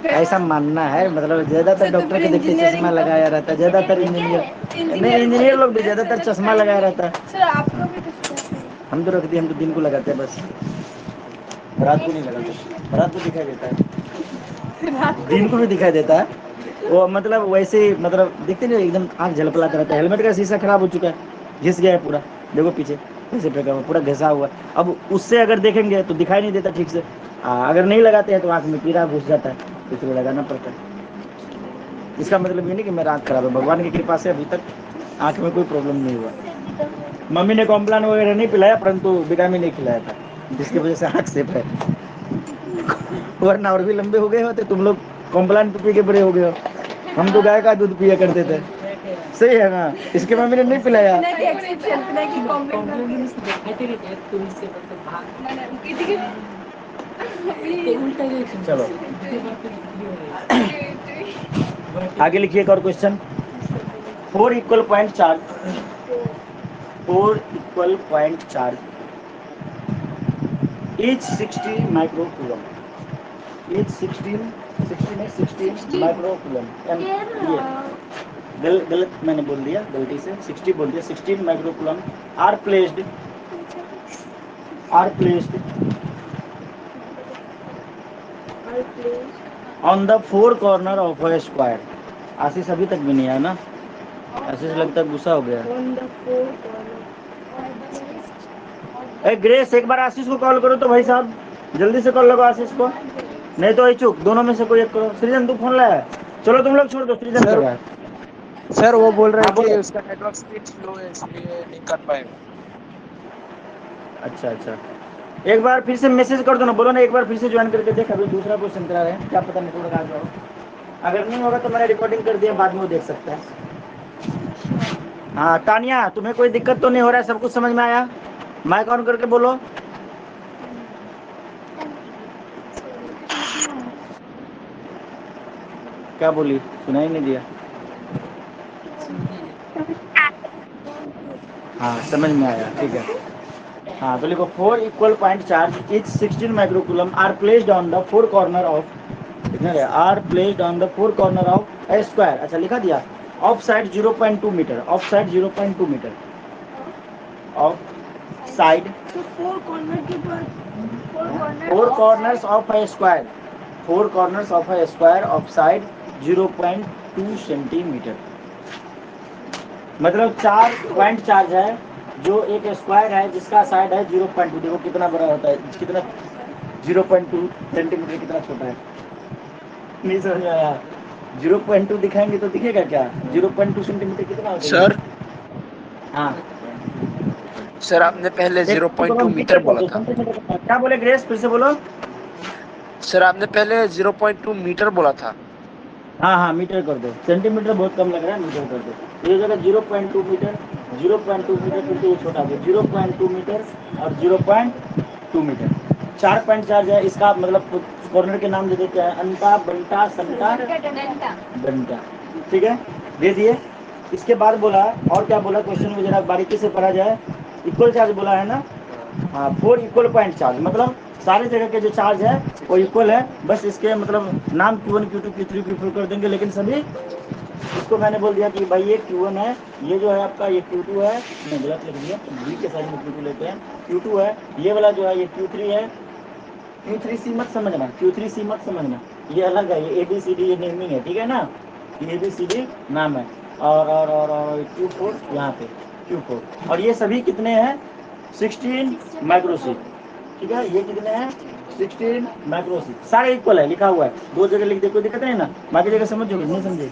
[SPEAKER 1] ऐसा मानना है, मतलब ज्यादातर डॉक्टर के देखते चश्मा लगाया रहता है, ज्यादातर इंजीनियर, नहीं इंजीनियर लोग भी ज्यादातर चश्मा लगाया रहता है।
[SPEAKER 4] सर आपको भी कुछ
[SPEAKER 1] हम तो रख दिए, हम तो दिन को लगाते हैं बस, रात को नहीं लगाते। रात को दिखाई देता है, दिन को भी दिखाई देता है। वो मतलब वैसे ही, मतलब दिखते नहीं, एकदम आँख झलपलाता रहता है। हेलमेट का शीशा खराब हो चुका है, घिस गया है पूरा, देखो पीछे ऐसे फेंका हुआ, पूरा घिसा हुआ। अब उससे अगर देखेंगे तो दिखाई नहीं देता ठीक से। अगर नहीं लगाते हैं तो आँख में कीड़ा घुस जाता है, इसलिए लगाना पड़ता है। इसका मतलब ये नहीं कि मेरा आँख खराब है, भगवान की कृपा से अभी तक आँख में कोई प्रॉब्लम नहीं हुआ। मम्मी ने कॉम्प्लान वगैरह नहीं पिलाया, परंतु विटामिन नहीं खिलाया था, जिसकी वजह से आँख सेफ है। वरना और भी लंबे हो गए होते तुम लोग, कॉम्प्लान पी के बड़े हो गए हो। हम तो गाय का दूध पिया करते थे, सही है ना? इसके मम्मी ने नहीं पिलाया। चलो आगे लिखिए एक और question. 4 equal point charge, 4 equal point charge each 60 microcoulomb, each 16 microcoulomb. ये गलत मैंने बोल दिया, गलती से 60 बोल दिया, 16 microcoulomb are placed are placed on the four corner of a square. Ashish अभी तक भी नहीं आया ना, आशीष लगता है गुस्सा हो गया। ए ग्रेस, एक बार आशीष को कॉल करो तो भाई साहब, जल्दी से कॉल लगाओ आशीष को, नहीं तो इच्छुक दोनों में से कोई एक करो। सृजन तू फोन लाया, चलो तुम लोग छोड़ दो, सृजन कर
[SPEAKER 2] सर
[SPEAKER 1] रहा है।
[SPEAKER 2] सर वो बोल रहे
[SPEAKER 1] हाँ
[SPEAKER 2] हैं कि
[SPEAKER 1] बोलो।
[SPEAKER 2] उसका नेटवर्क स्पीड स्लो है इसलिए नहीं कर पाएगा।
[SPEAKER 1] अच्छा अच्छा, एक बार फिर से मैसेज कर दो ना, बोलो ना एक बार फिर से ज्वाइन करके देख, अभी दूसरा क्वेश्चन करा रहे हैं, क्या पता नेटवर्क आ जाओ। अगर नहीं होगा तो मैंने रिकॉर्डिंग कर दिया, बाद में वो देख सकता है। हाँ तानिया, तुम्हें कोई दिक्कत तो नहीं हो रहा है, सब कुछ समझ में आया? माइक ऑन करके बोलो। क्या बोली, सुनाई नहीं दिया। हाँ समझ में आया, ठीक है। हाँ तो लिखो 4 equal point charge each 16 microcoulomb are placed on the four corner of, कितने रहे, are placed on the four corner of a square. अच्छा लिखा दिया, of side 0.2 metre, of side 0.2 metre, of side four corners of a square, four corners of a square of side 0.2 centimetre. मतलब 4 charge है, जो एक square है जिसका side है 0.2, देखो कितना बड़ा होता है, कितना 0.2 सेंटीमीटर कितना छोटा है, नहीं समझ में आया? 0.2 दिखाएंगे तो दिखेगा क्या, 0.2 सेंटीमीटर कितना हो
[SPEAKER 2] सर
[SPEAKER 1] जाएगा? हाँ
[SPEAKER 2] सर आपने पहले
[SPEAKER 1] एक
[SPEAKER 2] 0.2 मीटर बोला था।
[SPEAKER 1] सेंटीमीटर क्या बोले ग्रेस, फिर से बोलो।
[SPEAKER 2] सर आपने पहले 0.2 मीटर बोला था।
[SPEAKER 1] हाँ हाँ मीटर कर दो, सेंटीमीटर बहुत कम लग रहा है, मीटर कर दो। ये जगह 0.2 मीटर, 0.2 मीटर फिर ये छोटा दो, 0.2 मीटर और 0.2 मीटर, 4.4 है इसका, मतलब कॉर्नर के नाम दे देते हैं, अंटा बंटा संटा डंटा, ठीक है दे दिए। इसके बाद बोला, और क्या बोला क्वेश्चन में जरा बारीकी से पढ़ा जाए, इक्वल चार्ज बोला है ना। हाँ 4 इक्वल पॉइंट चार्ज, मतलब सारे जगह के जो चार्ज है वो इक्वल है, बस इसके मतलब नाम Q1 Q2 Q3 Q4 कर देंगे, लेकिन सभी इसको मैंने बोल दिया कि भाई ये Q1 है, ये जो है आपका ये Q2 है, मैं गलत लिख दिया, B के साइड में Q2 लेते हैं, Q2 है, ये वाला जो है ये Q3 है, Q3C मत समझना, Q3C मत समझना, ये अलग है, ये ABCD ये नेमिंग है, ठीक है ना, ये ABCD नाम है, और Q4 यहाँ पे Q4, और ये सभी कितने हैं 16 माइक्रोसीट, ठीक है, ये कितने हैं 16 माइक्रोसीट, सारे इक्वल है, लिखा हुआ है, दो जगह लिख दे कोई दिक्कत नहीं ना, बाकी जगह समझोगे नहीं समझे,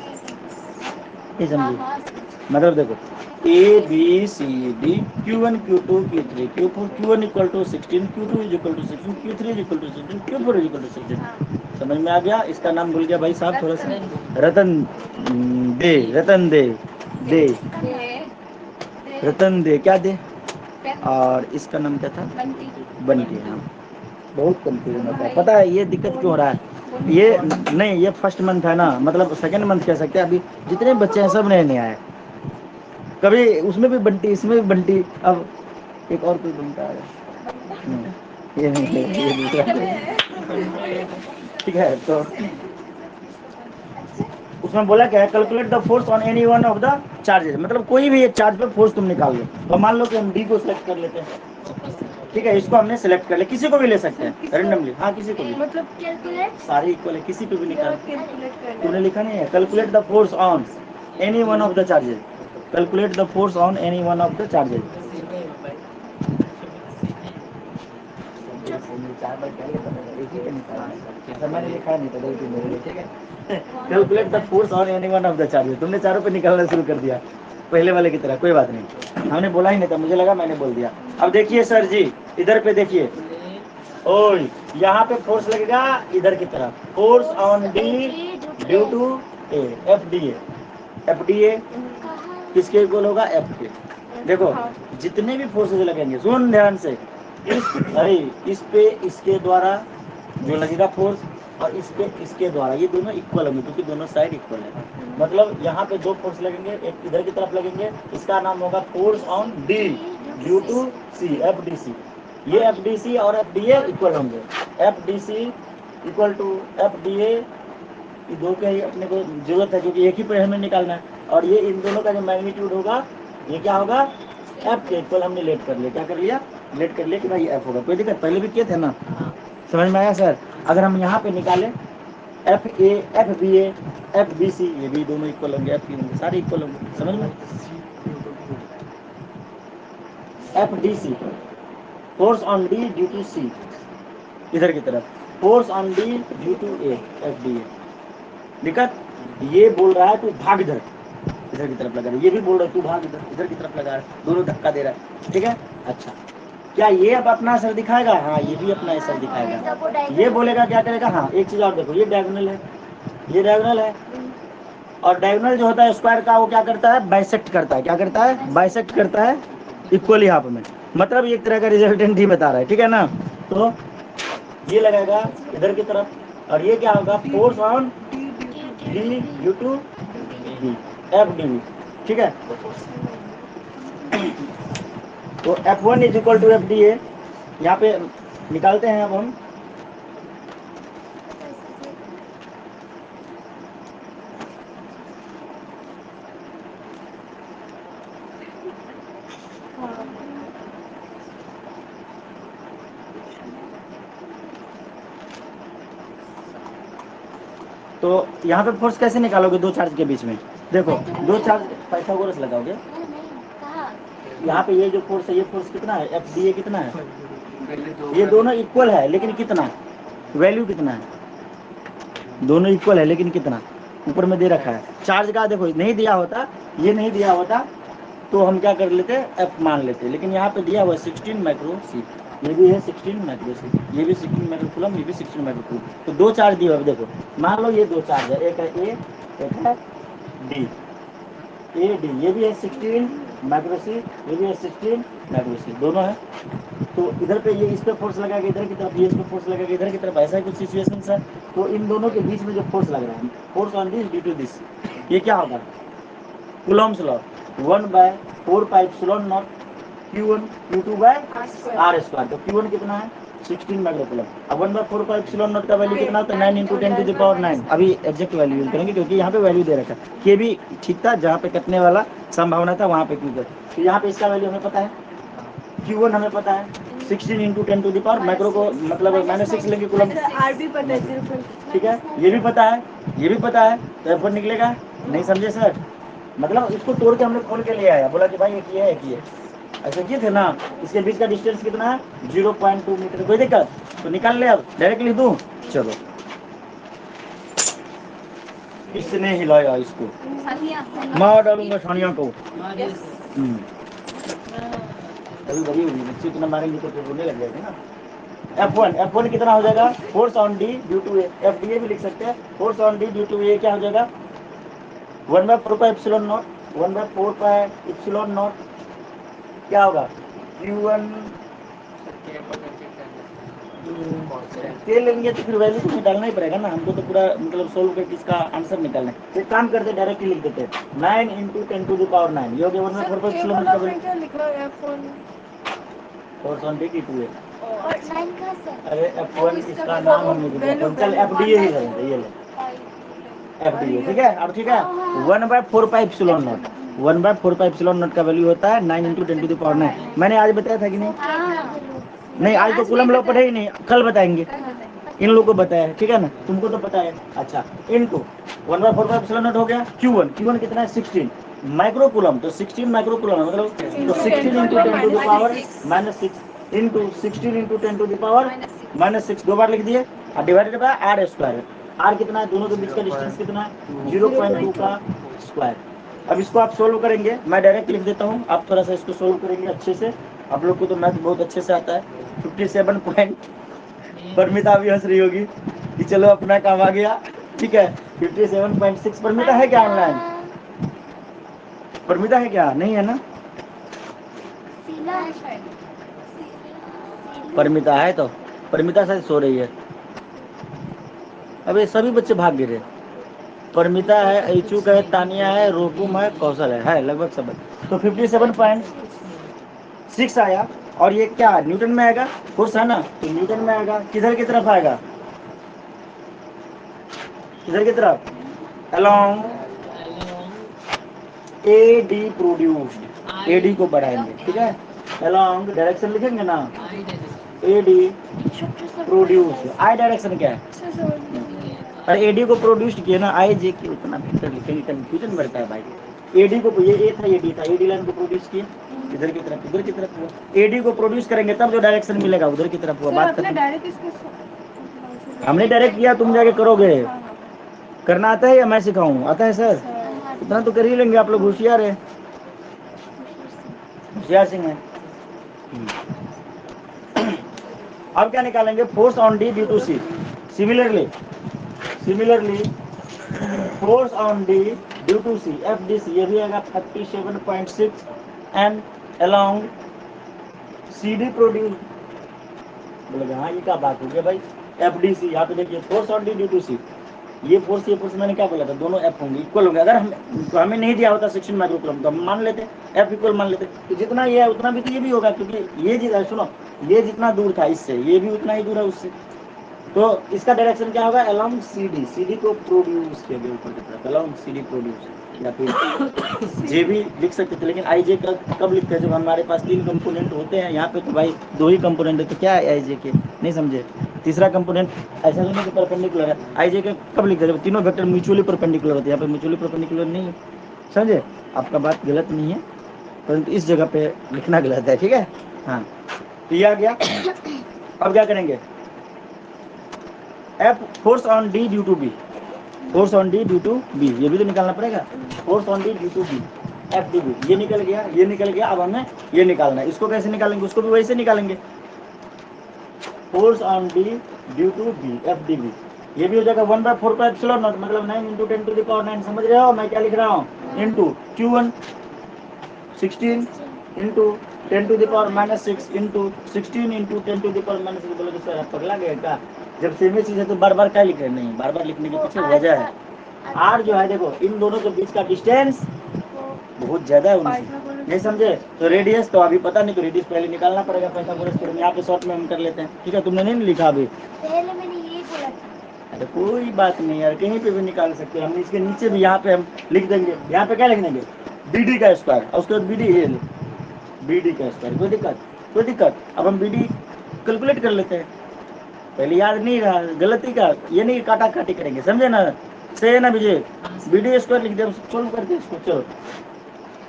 [SPEAKER 1] ये समझिए, मतलब देखो ABCD Q1 Q2 Q3 Q4, Q1 equal to 16, Q2 is equal to 16, Q3 is equal to 16, Q4 is equal to 16। समझ में आ गया? इसका नाम भूल गया भाई साहब थोड़ा सा, रतन दे, रतन दे, दे रतन दे, क्या दे, और इसका नाम क्या था, बंटी। बहुत कंफ्यूजन होता है, पता है ये दिक्कत क्यों हो रहा है, ये नहीं, ये फर्स्ट मंथ है ना, मतलब सेकंड मंथ कह सकते हैं, अभी जितने बच्चे हैं सब नए नए आए, कभी उसमें भी बंटी, इसमें भी बंटी, अब एक और कोई बनता है, ये नहीं है, ये दूसरा, ठीक है। तो उसमें बोला क्या है, calculate the force on any one of the charges, मतलब कोई भी एक चार्ज पे फोर्स तुम निकाल लो, तो मान लो कि हम डी को सिलेक्ट कर लेते हैं, ठीक है, इसको हमने सिलेक्ट कर लिया, किसी को भी ले सकते हैं रेंडमली, हाँ किसी को भी, मतलब कैलकुलेट सारे इक्वल है, किसी को भी निकाल, तूने लिखा नहीं है, calculate the force on any one of the charges, calculate the force on any one of the charges, मैंने लिखा नहीं था गलती मेरी, ठीक है, calculate the force on any one of the charges, तुमने चारों पे निकालना शुरू कर दिया पहले वाले की तरह, कोई बात नहीं, हमने बोला ही नहीं था, मुझे लगा मैंने बोल दिया। अब देखिए सर जी, इधर पे देखिए, ओए यहाँ पे फोर्स लगेगा इधर की तरफ, force on D due to A, F D A किसके इक्वल होगा, एफ के। देखो जितने भी फोर्सेज लगेंगे, सुन ध्यान से, अरे इस पे इसके द्वारा जो लगेगा फोर्स, और इस पे इसके द्वारा, ये दोनों इक्वल होंगे क्योंकि दोनों साइड इक्वल है, मतलब यहाँ पे दो फोर्स लगेंगे, एक इधर की तरफ लगेंगे, इसका नाम होगा force on D due to C, F D C, ये एफ डी सी और एफ डी ए इक्वल होंगे, F D C equal to F D A, ये दो का ही अपने को जरूरत है क्योंकि एक ही पे हमें निकालना है, और ये इन दोनों का जो मैग्नीट्यूड होगा ये क्या होगा, एफ के इक्वल हमने लेट कर लिया, क्या कर लिया, लेट कर लिए कि भाई एफ होगा, कोई दिक्कत, पहले भी किए थे ना, समझ में आया सर। अगर हम यहाँ पे निकालें F A F B A F B C, ये भी दोनों इक्वल होंगे, एफ होंगे, सारे इक्वल होंगे, समझ में। F D C, force on D due to C, इधर की तरफ force on D due to A, F D A. दिक्कत, ये बोल रहा है तू भाग इधर, इधर की तरफ लगा रहा है, ये भी बोल रहा है तू भाग इधर, इधर की तरफ लगा रहा है, दोनों धक्का दे रहा है, ठीक है। अच्छा, क्या ये अब अपना असर दिखाएगा? हाँ, ये भी अपना असर दिखाएगा। ये बोलेगा क्या करेगा? हाँ, एक चीज और देखो, ये डायगोनल है, ये डायगोनल है, और डायगोनल जो होता है स्क्वायर का, वो क्या करता है? बाइसेक्ट करता है। क्या करता है? बाइसेक्ट करता है इक्वली हाफ में, मतलब एक तरह का रिजल्टेंट ही बता रहा है, ठीक है ना। तो ये लगाएगा इधर की तरफ, और ये क्या होगा? Force on D due to D, F D, ठीक है। तो F1 is equal to F D A, यहाँ पे निकालते हैं अब हम। तो यहाँ पे फोर्स कैसे निकालोगे दो चार्ज के बीच में? देखो, दो चार्ज पाइथागोरस लगाओगे, यहाँ पे ये जो फोर्स है, ये फोर्स कितना है? एफ डी ए कितना है? ये दोनों इक्वल है, लेकिन कितना? वैल्यू कितना है? दोनों इक्वल है, लेकिन कितना? ऊपर में दे रखा है चार्ज का। देखो, नहीं दिया होता, ये नहीं दिया होता तो हम क्या कर लेते? एफ मान लेते, लेकिन यहाँ पे दिया हुआ है 16 माइक्रो सी, ये भी है 16 माइक्रो सी, ये भी 16 माइक्रो कूलम, ये भी 16 माइक्रो कूलम। तो दो चार्ज दिए हुए, देखो मान लो ये दो चार्ज है, एक है ए, एक है डी, ए डी, ये भी है 16 माइक्रो सी, ये भी है 16 माइक्रो सी, दोनों है। तो इधर पे ये इस पे फोर्स लगाएगा इधर की तरफ, ये इस पे फोर्स लगाएगा इधर की तरफ, ऐसा ही कुछ सिचुएशन है। तो इन दोनों के बीच में जो फोर्स लग रहा है, force on this due to this, ये क्या होगा? Coulomb's law, 1/4πε0 Q1 Q2 by R square. तो Q1 कितना है? 16 माइक्रो कूलम। अब 1/4πε0 का वैल्यू कितना होता है? 9 × 10⁻9। अभी एग्जैक्ट वैल्यू यूज करेंगे, क्योंकि यहाँ पे वैल्यू दे रखा है। के भी ठीक था, जहाँ पे कटने वाला संभावना था वहाँ पे क्यों कर। तो यहाँ पे इसका वैल्यू हमें पता है, Q1 हमें पता है 16 × 10⁻, माइक्रो को मतलब -6 लेंगे कूलम,
[SPEAKER 4] आर भी पता है,
[SPEAKER 1] ठीक है। ये भी पता है, ये भी पता है, तो F1 निकलेगा। नहीं समझे सर? मतलब इसको तोड़ के हमने खोल के ले आया, बोला कि भाई एक ये है, एक ये, ऐसे किए थे ना। इसके बीच का डिस्टेंस कितना है? 0.2 मीटर। कोई दिक्कत? तो निकाल ले, अब डायरेक्ट लिख दूं? चलो, इसने हिलाया इसको, मार डालूंगा सानिया को। कभी बड़ी हुई बच्ची इतना मारेंगे तो फिर रोने लग जाएगा ना। F1 कितना हो जाएगा? Force on D due to A, F D A भी लिख सकते हैं। Force on D due to A क्या हो जाएगा? 1/4πε0, 1/4πε0 क्या होगा? Q1 के लेंगे तो फिर वैल्यू तो डालना ही पड़ेगा ना हमको, तो पूरा मतलब सोल्व करके इसका आंसर निकालना है। एक काम करते, डायरेक्टली लिख देते हैं 9 × 10⁻9, ये हो गया 1/4πε0। Force on D due to A, अरे F1 इसका नाम हमने दिया, चल एफ डी ए ही रहेगा, ये ले एफ डी ए, ठीक है। अब ठीक है, 1/4πε0, 1/4πε0 का वैल्यू होता है 9 × 10⁻9। मैंने आज बताया था कि नहीं? नहीं, आज तो कूलम लोग पढ़े ही नहीं, कल बताएंगे। इन लोगों को बताया है, ठीक है ना, तुमको तो पता है। अच्छा, इनटू 1/4πε0 हो गया। Q1 कितना है? 16 माइक्रो कूलम, तो 16 माइक्रो कूलम मतलब तो 16 × 10⁻6 इंटू 16 × 10⁻6, दो बार लिख दिए, और divided by R square. R कितना है? दोनों के बीच का डिस्टेंस कितना है? 0.2 का स्क्वायर। अब इसको आप सोल्व करेंगे, मैं डायरेक्ट लिख देता हूँ, आप थोड़ा सा इसको सोल्व करेंगे अच्छे से। आप लोग को तो मैथ बहुत अच्छे से आता है। 57 पॉइंट, परमिता भी हंस रही होगी कि चलो अपना काम आ गया, ठीक है। 57.6। परमिता है क्या ऑनलाइन? परमिता है क्या? नहीं है ना? परमिता है तो परमिता शायद सो रही है। अब ये सभी बच्चे भाग गिरे। परमिता है, ऐचुक है, तानिया है, रोकुम है, कौशल है लगभग सब। तो 57.6 आया, और ये क्या न्यूटन में आएगा? फोर्स है ना, तो न्यूटन में आएगा। किधर की तरफ आएगा? किधर की तरफ? Along A D produced, A D को बढ़ाएंगे, ठीक है। along डायरेक्शन लिखेंगे ना, AD प्रोड्यूस, आई डायरेक्शन क्या है, अरे एडी को प्रोड्यूस किया ना, आई जे की उतना भीतर लिखेंगे, कंफ्यूजन बढ़ता है भाई। एडी को, ये ए था, एडी था, एडी लाइन को प्रोड्यूस किया इधर की तरफ, उधर की तरफ हुआ, एडी को प्रोड्यूस करेंगे तब जो डायरेक्शन मिलेगा उधर की तरफ हुआ। बात खत्म। हमने डायरेक्ट किया, तुम जाके करोगे। करना आता है या मैं सिखाऊं? आता है सर? इतना तो कर ही लेंगे आप लोग, होशियार है, होशियार सिंह है। अब क्या निकालेंगे, force on D due to C. Similarly force on D due to C, F D C, ये भी आएगा 37.6 and along C D produce. बोलेगा हाँ ये क्या बात हो गया भाई, एफ डी सी, यहाँ पे देखिए force on D due to C, ये फोर्स मैंने क्या बोला था, दोनों एफ होंगे, इक्वल होंगे। अगर हमें नहीं दिया होता सेक्शन माइक्रोकूलम तो हम मान लेते एफ इक्वल मान लेते, तो जितना ये है उतना भी तो ये भी होगा, क्योंकि ये जितना, सुनो, ये जितना दूर था इससे, ये भी उतना ही दूर है उससे, तो इसका डायरेक्शन क्या होगा, अलोंग CD, CD को प्रोड्यूस किया गया ऊपर की तरफ, अलोंग CD प्रोड्यूस, या फिर जे भी लिख सकते थे, लेकिन आई जे कब लिखते हैं, जब हमारे पास 3 कंपोनेंट होते हैं। यहाँ पे तो भाई 2 ही कंपोनेंट है, तो क्या है आई जे के, नहीं समझे, तीसरा कंपोनेंट ऐसा नहीं कि परपेंडिकुलर है, आई जे के कब लिखते हैं, जब तीनों वेक्टर म्यूचुअली परपेंडिकुलर होते हैं, यहाँ पे म्यूचुअली परपेंडिकुलर नहीं है, समझे, आपका बात गलत नहीं है, परंतु इस जगह पे लिखना गलत है, ठीक है, हाँ, तो ये आ गया। अब क्या करेंगे, F force on D due to B, force on D due to B, ये भी तो निकालना पड़ेगा, force on D due to B, F D B, ये निकल गया, ये निकल गया। अब हमें ये निकालना है, इसको कैसे निकालेंगे, उसको भी वैसे निकालेंगे, force on D due to B, F D B, ये भी हो जाएगा 1/4 का एप्सिलॉन नॉट, मतलब 9 × 10⁻⁹, समझ रहे हो मैं क्या लिख रहा हूँ, into Q1 16 into 10⁻⁻6 into 16 into 10⁻⁻6। बोले तो सर पगला गया क्या, जब सेम ही चीज है तो बार बार क्या लिख रहे, नहीं, बार बार लिखने के पीछे वजह है, आर जो है देखो इन दोनों के बीच का डिस्टेंस बहुत ज्यादा है उनसे, नहीं समझे, तो रेडियस तो अभी पता नहीं, तो रेडियस पहले निकालना पड़ेगा, पाइथागोरस थ्योरम यहाँ पे शॉर्ट में हम कर लेते हैं, ठीक है, तुमने नहीं लिखा अभी,
[SPEAKER 3] पहले मैंने यही बोला था।
[SPEAKER 1] अरे कोई बात नहीं यार, कहीं पे भी निकाल सकते हैं हम, इसके नीचे भी यहाँ पे हम लिख देंगे, यहाँ पे क्या लिख देंगे, BD का स्क्वायर, और उसके बाद BD का स्क्वायर, कोई दिक्कत। अब हम BD कैलकुलेट कर लेते हैं, पहले याद नहीं रहा, गलती का ये नहीं काटा काटी करेंगे, समझे ना, सही है ना विजय, BD स्क्वायर लिख दिया, सोल्व करते हैं इसको, चलो,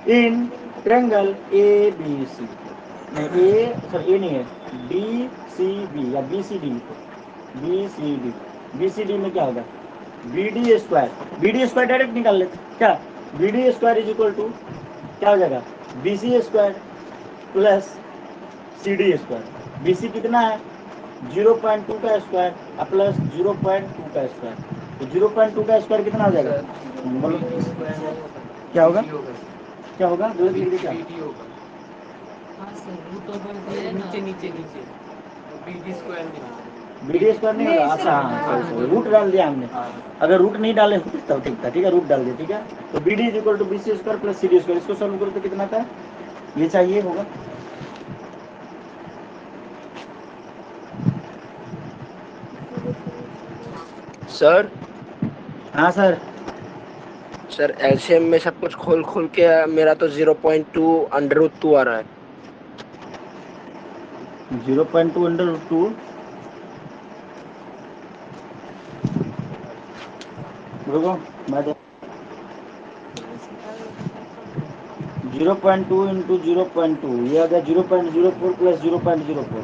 [SPEAKER 1] इन ट्रायंगल ABC, नहीं ए नहीं है, BCB या BCD, BCD में क्या होगा, BD स्क्वायर डायरेक्ट निकाल लेते क्या, BD square is equal to क्या हो जाएगा, BC square plus CD square, BC कितना है 0.2 का स्क्वायर प्लस 0.2 का स्क्वायर, तो 0.2 का स्क्वायर कितना हो जाएगा, बोलो क्या होगा, क्या होगा, गलत लिख दिया क्या, BD स्क्वायर नहीं होगा, अच्छा हाँ, रूट डाल दिया हमने, अगर रूट नहीं डाले तब ठीक था, ठीक है, रूट डाल दिया, ठीक है, तो BD is equal to BC square plus CD square, इसको सॉल्व करो तो कितना था, ये चाहिए होगा,
[SPEAKER 2] सर
[SPEAKER 1] हाँ सर,
[SPEAKER 2] सर एलसीएम में सब कुछ खोल खोल के मेरा तो 0.2 आ रहा है,
[SPEAKER 1] 0.2 रुको मैं 0.2 इंटू 0.2, ये आ गया 0.04 प्लस 0.04,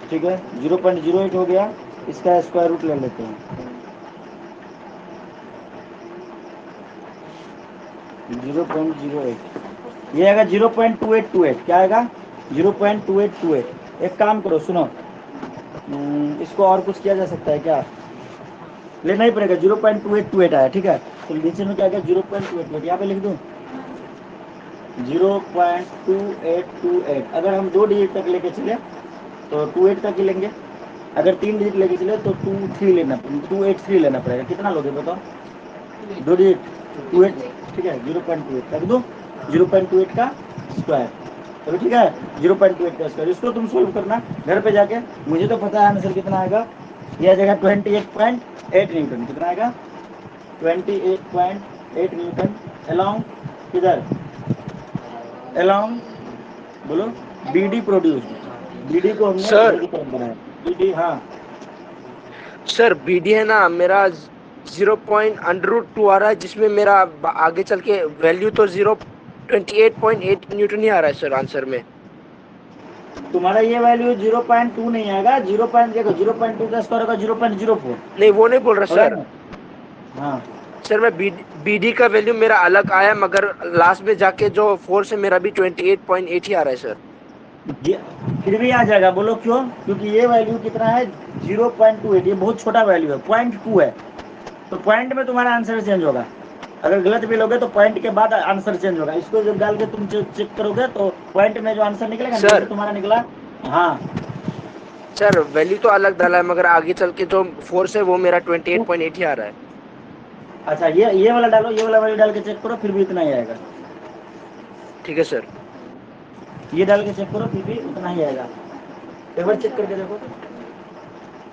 [SPEAKER 1] ठीक है, 0.08 हो गया, इसका स्क्वायर रूट ले लेते हैं, 0.08, ये आएगा 0.2828, क्या आएगा 0.2828। एक काम करो सुनो, इसको और कुछ किया जा सकता है क्या, लेना ही पड़ेगा, 0.2828 आया, ठीक है, तो नीचे में क्या गया 0.2828, यहाँ पे लिख दूँ 0.2828, अगर हम 2 डिजिट तक लेके चले तो 28 तक ही लेंगे, अगर 3 डिजिट लेके चले तो 283 लेना पड़ेगा, कितना लोगे बताओ, 2 डिजिट 28, ठीक है, 0.28 रख दो, 0.28 का स्क्वायर, चलो ठीक है, 0.28 का स्क्वायर, इसको तुम सोल्व करना घर पे जाके, मुझे तो पता है आंसर कितना आएगा, यह जगह 28.8 न्यूटन, कितना आएगा 28.8 न्यूटन, अलोंग किधर along, बोलो, BD प्रोड्यूस, BD को हमने
[SPEAKER 2] सर
[SPEAKER 1] BD करंट बनाया, BD, हाँ
[SPEAKER 2] सर बीडी है ना मेरा 0.√2 आ रहा है, जिसमें मेरा आगे चल के वैल्यू तो 28.8 न्यूटन ही आ रहा है सर आंसर में।
[SPEAKER 1] तुम्हारा ये वैल्यू 0.2 नहीं आएगा, 0.2 का स्क्वायर होगा 0.04
[SPEAKER 2] नहीं वो नहीं बोल रहा
[SPEAKER 1] होगा
[SPEAKER 2] सर।
[SPEAKER 1] ना। हाँ
[SPEAKER 2] सर मैं बीडी का वैल्यू मेरा अलग आया, मगर लास्ट में जाके जो फोर से मेरा भी 28.8 ही आ रहा है सर।
[SPEAKER 1] ये फिर भी आ जाएगा, बोलो क्यों? क्योंकि ये वैल्यू कितना है 0.28, ये बहुत छोटा वैल्यू है, 0.2 है, तो पॉइंट में तुम्हारा आंसर चेंज होगा। अगर गलत भी लोगे तो पॉइंट के बाद आंसर चेंज होगा। इसको जब डाल के तुम चेक करोगे तो पॉइंट में जो आंसर निकलेगा ना, जैसे
[SPEAKER 2] सर
[SPEAKER 1] तुम्हारा निकला, हाँ
[SPEAKER 2] सर वैल्यू तो अलग डाला है, मगर आगे चल के जो फोर्स है वो मेरा 28.8 ही आ रहा है।
[SPEAKER 1] अच्छा ये वाला डालो, ये वाला वैल्यू डाल के चेक करो, फिर भी इतना ही आएगा।
[SPEAKER 2] ठीक है सर।
[SPEAKER 1] ये डाल के चेक करो, फिर भी उतना ही आएगा। एक बार चेक करके देखो,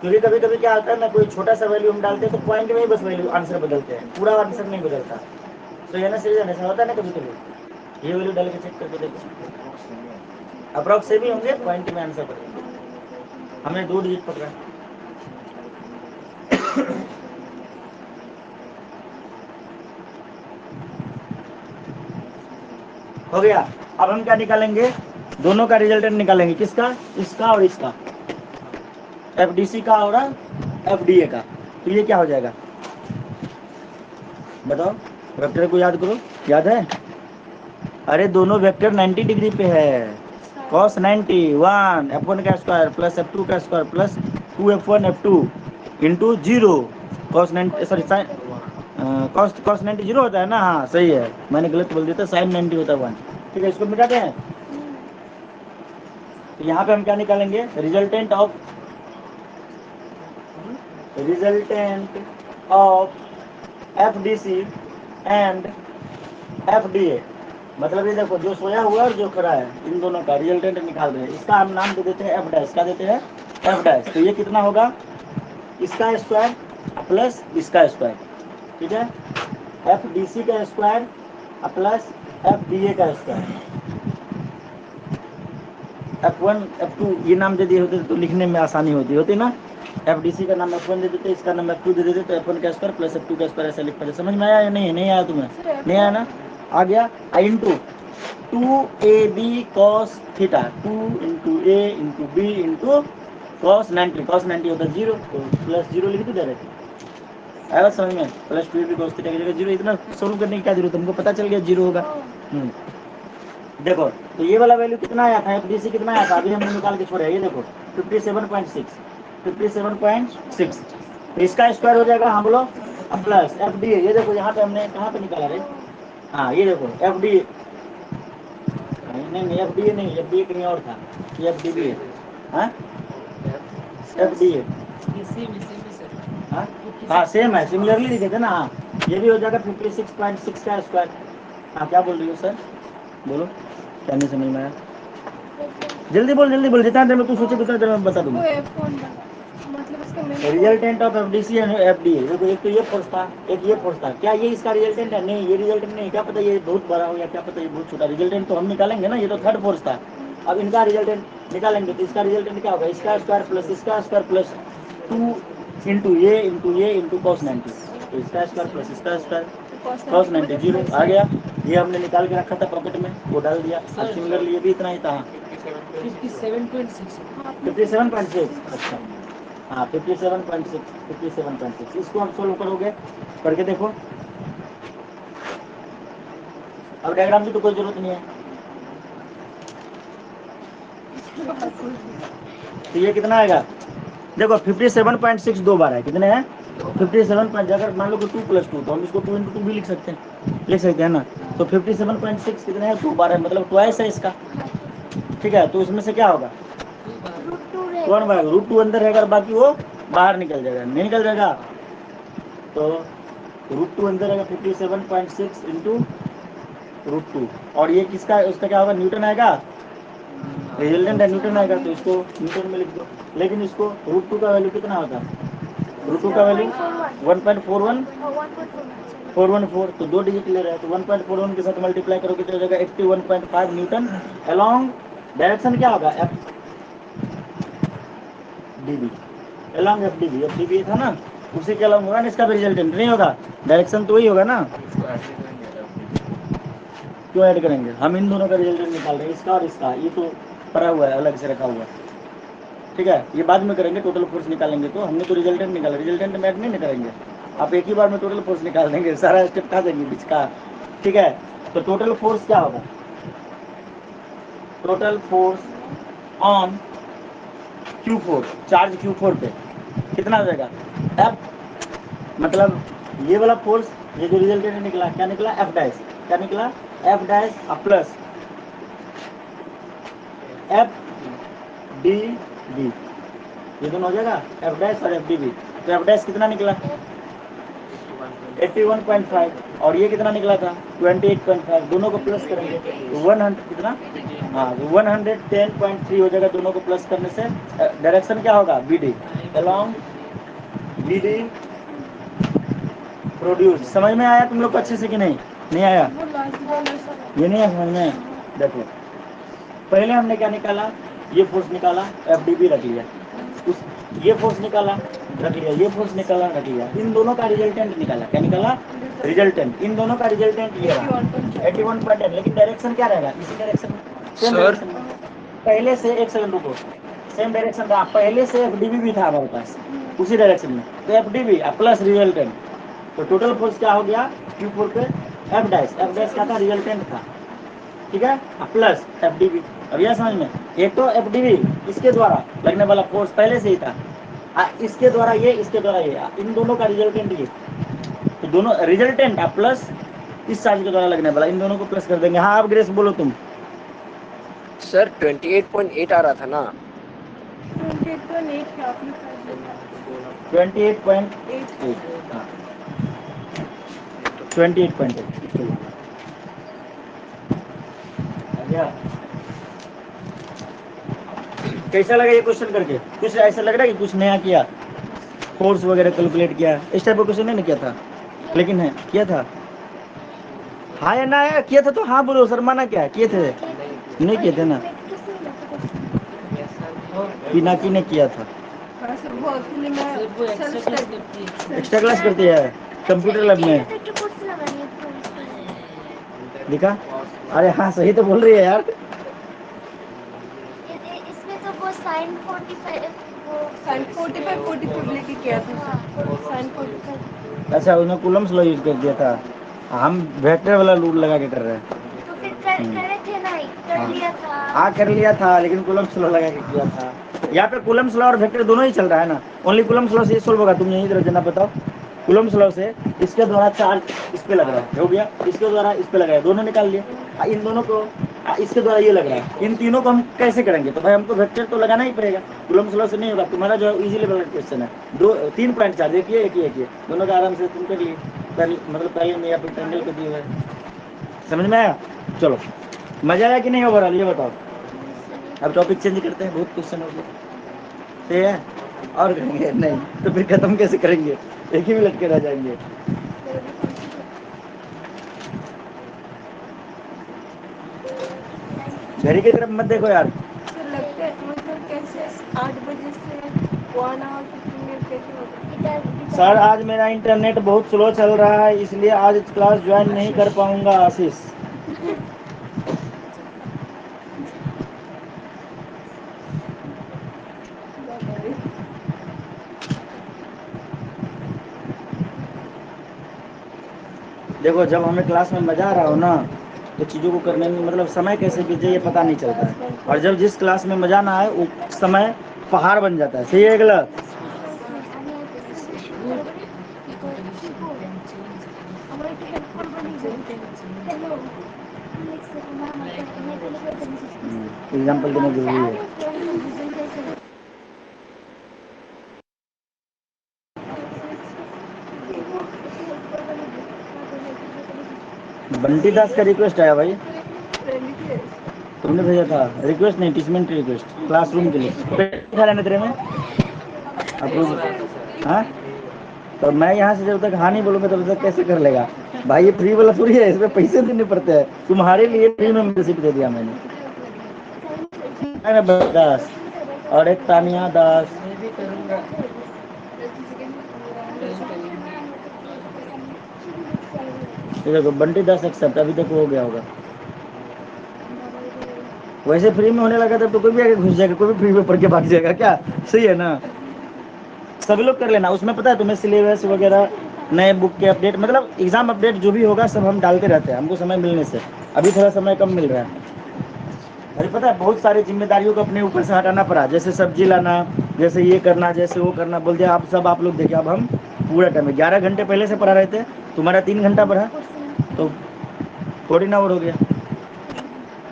[SPEAKER 1] क्योंकि कभी कभी क्या आता है ना, कोई छोटा सा वैल्यू हम डालते हैं तो पॉइंट में ही बस वैल्यू आंसर बदलते हैं, पूरा आंसर नहीं बदलता। तो ये ना सही है, ऐसा होता है ना कभी कभी। ये वैल्यू डाल के चेक करके देखो, अप्रॉक्स से भी होंगे, पॉइंट में आंसर बदलेंगे। हमने 2 डिजिट पकड़ा। हो गया। अब हम क्या निकालेंगे, दोनों का रिजल्टेंट निकालेंगे, किसका, इसका और इसका, एफडीसी का और एफडीए का। तो ये क्या हो जाएगा बताओ, वेक्टर को याद करो, याद है? अरे दोनों वेक्टर 90 डिग्री पे है। cos 90 1 f1 का स्क्वायर प्लस f2 का square plus 2f1 f2 into 0 cos 90, sorry cos 90 zero होता है ना, हाँ सही है, मैंने गलत बोल दिया था, sin 90 होता है 1। ठीक है, इसको मिटाते हैं। तो यहाँ पे हम क्या निकालेंगे, resultant of FDC and FDA. मतलब ये देखो, जो सोया हुआ और जो खड़ा है, इन दोनों का रिजल्टेंट निकाल रहे हैं। इसका हम नाम दे देते हैं एफ डैश, क्या देते हैं, एफ डैश। तो ये कितना होगा, इसका स्क्वायर प्लस इसका स्क्वायर, ठीक है, एफ डी सी का स्क्वायर प्लस एफ डी ए का स्क्वायर। F1 F2 ये नाम दे दिए होते तो लिखने में आसानी होती ना। FDC का नाम F1 दे देते, इसका नाम F2 दे देते, तो F1 का स्क्वायर प्लस F2 का स्क्वायर ऐसा लिख पाते। समझ में आया या नहीं? नहीं आया तुम्हें? नहीं आया ना? आ गया। Into 2AB cos theta, 2 into A into B into cos 90, cos 90 होता है 0, तो प्लस 0 लिख दो डायरेक्ट। आया समझ में? प्लस 2AB cos थीटा की जगह 0, इतना सोल्व करने की क्या जरूरत है, तुमको पता चल गया 0 होगा। देखो, तो ये वाला वैल्यू कितना आया था, एफडीसी कितना आया था, अभी हमने निकाल के छोड़ा, ये देखो 57.6, 57.6। तो इसका स्क्वायर हो जाएगा हम लोग प्लस एफडी, ये देखो यहाँ पे हमने कहाँ पे निकाला रे, हाँ ये देखो एफडी, नहीं एफडी नहीं, एफडी कहीं और था, ये एफडी है, हाँ एफडी है, हाँ सेम है, सिमिलरली लिखे थे ना, हाँ ये भी हो जाएगा 56.6 का स्क्वायर। हाँ क्या बोल रही हो सर, बोलो, क्या नहीं समझ में आया? जल्दी बोल, जितना देर में तू सोचे उतना देर में बता दूंगा।
[SPEAKER 4] मतलब इसका main
[SPEAKER 1] resultant of FDC and FDA, देखो एक तो ये फोर्स था, एक ये फोर्स था, क्या ये इसका रिजल्टेंट है? नहीं, ये रिजल्टेंट नहीं, क्या पता ये बहुत बड़ा हो या क्या पता ये बहुत छोटा। रिजल्टेंट तो हम निकालेंगे ना, ये तो थर्ड फोर्स था। अब इनका रिजल्टेंट निकालेंगे, तो इसका रिजल्टेंट क्या होगा, इसका स्क्वायर प्लस इसका स्क्वायर प्लस 2 इंटू ये इंटू cos 90, तो इसका स्क्वायर प्लस इसका स्क्वायर cos 90 जीरो आ गया। ये हमने निकाल के रखा था पॉकेट में, वो डाल दिया। अब सिमिलरली ये भी इतना ही था, 57.6, अच्छा हाँ 57.6, इसको हम सोल्व करोगे, करके देखो। अब डायग्राम की तो कोई जरूरत नहीं है। तो ये कितना आएगा, देखो 57.6 दो बार है, कितने हैं 57. अगर मान लो कि 2 + 2, तो हम इसको 2 × 2 भी लिख सकते हैं ना। तो 57.6 कितने हैं, 2 बार है, मतलब ट्वाइस है इसका। ठीक है, तो इसमें से क्या होगा, 1/√2 अंदर रहेगा, बाकी वो बाहर निकल जाएगा, नहीं निकल जाएगा, तो √2 अंदर रहेगा, 57.6 इंटू √2, और ये किसका, उसका क्या होगा, न्यूटन आएगा, रिजल्टेंट है न्यूटन आएगा, तो इसको न्यूटन में लिख दो। लेकिन इसको √2 का वैल्यू कितना होता है, √2 का वैल्यू 1.41, 414, तो 2 डिजिट ले रहा है, तो 1.41 के साथ मल्टीप्लाई करोगे तो हो जाएगा 81.5 न्यूटन अलोंग डायरेक्शन क्या होगा F dB, along F dB था ना, उसी के अलोंग होगा ना, इसका भी रिजल्टेंट नहीं होगा, डायरेक्शन तो वही होगा ना। क्यों ऐड करेंगे, हम इन दोनों का रिजल्टेंट निकाल रहे हैं, इसका और इसका, ये तो पड़ा हुआ है अलग से रखा हुआ है, ठीक है, ये बाद में करेंगे, टोटल फोर्स निकालेंगे, तो हमने तो रिजल्टेंट निकाला, रिजल्टेंट में ऐड नहीं करेंगे, आप एक ही बार में टोटल फोर्स निकाल देंगे, सारा स्टेप खा देंगे बीच का, ठीक है। तो टोटल फोर्स क्या होगा, total force on Q4, charge Q4 पे कितना हो जाएगा F, मतलब ये वाला फोर्स, ये जो रिजल्टेंट निकला क्या निकला F डैश, क्या निकला F dash plus F D B, ये दोनों हो जाएगा F डैश और F डी बी, तो F डैश कितना निकला 81.5 और ये कितना निकला था 28.5, दोनों को प्लस करेंगे तो 100 कितना, हाँ तो 110.3 हो जाएगा, दोनों को प्लस करने से डायरेक्शन क्या होगा B D, along B D produce. समझ में आया तुम लोग को अच्छे से कि नहीं आया, ये नहीं है समझ में। देखो पहले हमने क्या निकाला, ये फोर्स निकाला एफ डी बी रख लिया, उस ये फोर्स निकाला रख लिया, ये फोर्स निकाला रख लिया, इन दोनों का रिजल्टेंट निकाला, क्या निकाला रिजल्टेंट, इन दोनों का रिजल्टेंट ये रहा 81.8, लेकिन डायरेक्शन क्या रहेगा इसी डायरेक्शन में, सेम डायरेक्शन में, पहले से एक सेकंड रुको, सेम डायरेक्शन रहा, पहले से एफ डी बी भी था हमारे पास उसी डायरेक्शन में, तो F D B plus resultant, तो टोटल फोर्स क्या हो गया Q4 पे एफ डैश क्या था रिजल्टेंट था, ठीक है, प्लस एफ डी बी। अब यह समझ में, एक तो एफ डी बी इसके द्वारा लगने वाला फोर्स पहले से ही था, इसके द्वारा ये, इसके द्वारा ये, इन दोनों का रिजल्टेंट ये, तो दोनों रिजल्टेंट प्लस इस चार्ज के द्वारा लगने वाला, इन दोनों को प्लस कर देंगे। हाँ अब ग्रेस बोलो तुम।
[SPEAKER 2] सर 28.8 आ रहा था ना,
[SPEAKER 1] 28.8, 28.8 कैसा लगा ये क्वेश्चन करके, कुछ ऐसा लग रहा है कि कुछ नया किया, फोर्स वगैरह कैलकुलेट किया, इस टाइप का क्वेश्चन नहीं किया था, लेकिन है किया था, हाँ या ना किया था, तो हाँ बोलो सर, माना क्या है किए थे, नहीं किए थे ना, पिनाकी ने किया था, एक्स्ट्रा क्लास करती है कंप्यूटर लैब में, दिखा, अरे हाँ सही तो बोल रही है यार,
[SPEAKER 3] इसमें तो वो साइन 45
[SPEAKER 4] लेके किया था, साइन 45।
[SPEAKER 1] अच्छा उन्होंने कूलम्स लॉ यूज कर दिया था, हम वेक्टर वाला रूल लगा के कर रहे हैं,
[SPEAKER 3] तो फिर करे थे ना, कर लिया था,
[SPEAKER 1] हाँ कर लिया था, लेकिन कूलम्स लॉ लगा के किया था, यहाँ पे कूलम्स लॉ और वेक्टर दोनों ही चल रहा है ना, ओनली कूलम्स लॉ से ये सोल्व होगा, तुम यही तरह जना बताओ, कूलम्स लॉ से इसके द्वारा चार्ज इस पे लग रहा है, हो गया, इसके द्वारा इस पे लग रहा है, दोनों निकाल लिए, इन दोनों को इसके द्वारा ये लग रहा है, इन तीनों को हम कैसे करेंगे, तो भाई हमको वेक्टर तो लगाना ही पड़ेगा, कूलम्स लॉ से नहीं होगा, तुम्हारा जो इजी लेवल का क्वेश्चन है, 3 पॉइंट चार्ज, एक ये दोनों का आराम से तुम कर लिए, मतलब पहले में या फिर ट्रायंगल कर दिए हुए, समझ में आया। चलो मजा आया कि नहीं ओवरऑल ये बताओ, अब टॉपिक चेंज करते हैं, बहुत क्वेश्चन हो गए, ठीक है, और करेंगे नहीं तो फिर खत्म कैसे करेंगे, एक ही में लटके रह जाएंगे। घड़ी की तरफ मत देखो यार,
[SPEAKER 4] लगता है मतलब कैसे 8 बजे से 1 आवर 15 मिनट कैसे होगा।
[SPEAKER 1] सर आज मेरा इंटरनेट बहुत स्लो चल रहा है, इसलिए आज क्लास ज्वाइन नहीं कर पाऊंगा आशीष। देखो जब हमें क्लास में मजा आ रहा हो ना, तो चीज़ों को करने में मतलब समय कैसे बीते ये पता नहीं चलता है, और जब जिस क्लास में मजा ना आए वो समय पहाड़ बन जाता है, सही है गलत। एग्जाम्पल देना जरूरी है। बंटी दास का रिक्वेस्ट आया भाई, तुमने भेजा था रिक्वेस्ट, नहीं टीचमेंट रिक्वेस्ट क्लासरूम के लिए, क्या लेना तेरे में अप्रूव, हाँ तो मैं यहाँ से जब तक हाँ नहीं बोलूँगा तब तक कैसे कर लेगा। भाई ये फ्री वाला थोड़ी है, इसमें पैसे देने पड़ते हैं। तुम्हारे लिए फ्री में मेंबरशिप दे दिया मैंने। दास और एक तानिया दास।
[SPEAKER 3] मैं भी करूँगा।
[SPEAKER 1] ये देखो बंटी दास एक्सेप्ट, अभी तक हो गया होगा। वैसे फ्री में होने लगा था तो कोई भी आगे घुस जाएगा, कोई भी फ्री में पढ़ के भाग जाएगा क्या? सही है ना? सभी लोग कर लेना। उसमें पता है तुम्हें सिलेबस वगैरह, नए बुक के अपडेट, मतलब एग्जाम अपडेट जो भी होगा सब हम डालते रहते हैं, हमको समय मिलने से। अभी थोड़ा समय कम मिल रहा है। अरे पता है बहुत सारी जिम्मेदारियों को अपने ऊपर से हटाना पड़ा, जैसे सब्जी लाना, जैसे ये करना, जैसे वो करना। बोल दिया आप लोग देखिए, अब हम पूरा टाइम 11 घंटे पहले से पढ़ा रहे थे, तुम्हारा 3 घंटा पढ़ा तो 14 आवर हो गया।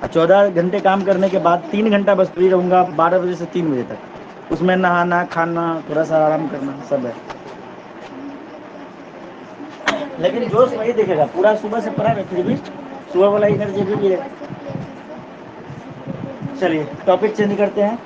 [SPEAKER 1] 14 घंटे काम करने के बाद 3 घंटा बस फ्री रहूंगा, 12 बजे से 3 बजे तक। उसमें नहाना, खाना, थोड़ा सा आराम करना सब है। लेकिन जोश वही दिखेगा, पूरा सुबह से पढ़ा है फिर भी सुबह वाला एनर्जी भी है। चलिए टॉपिक चेंज करते हैं।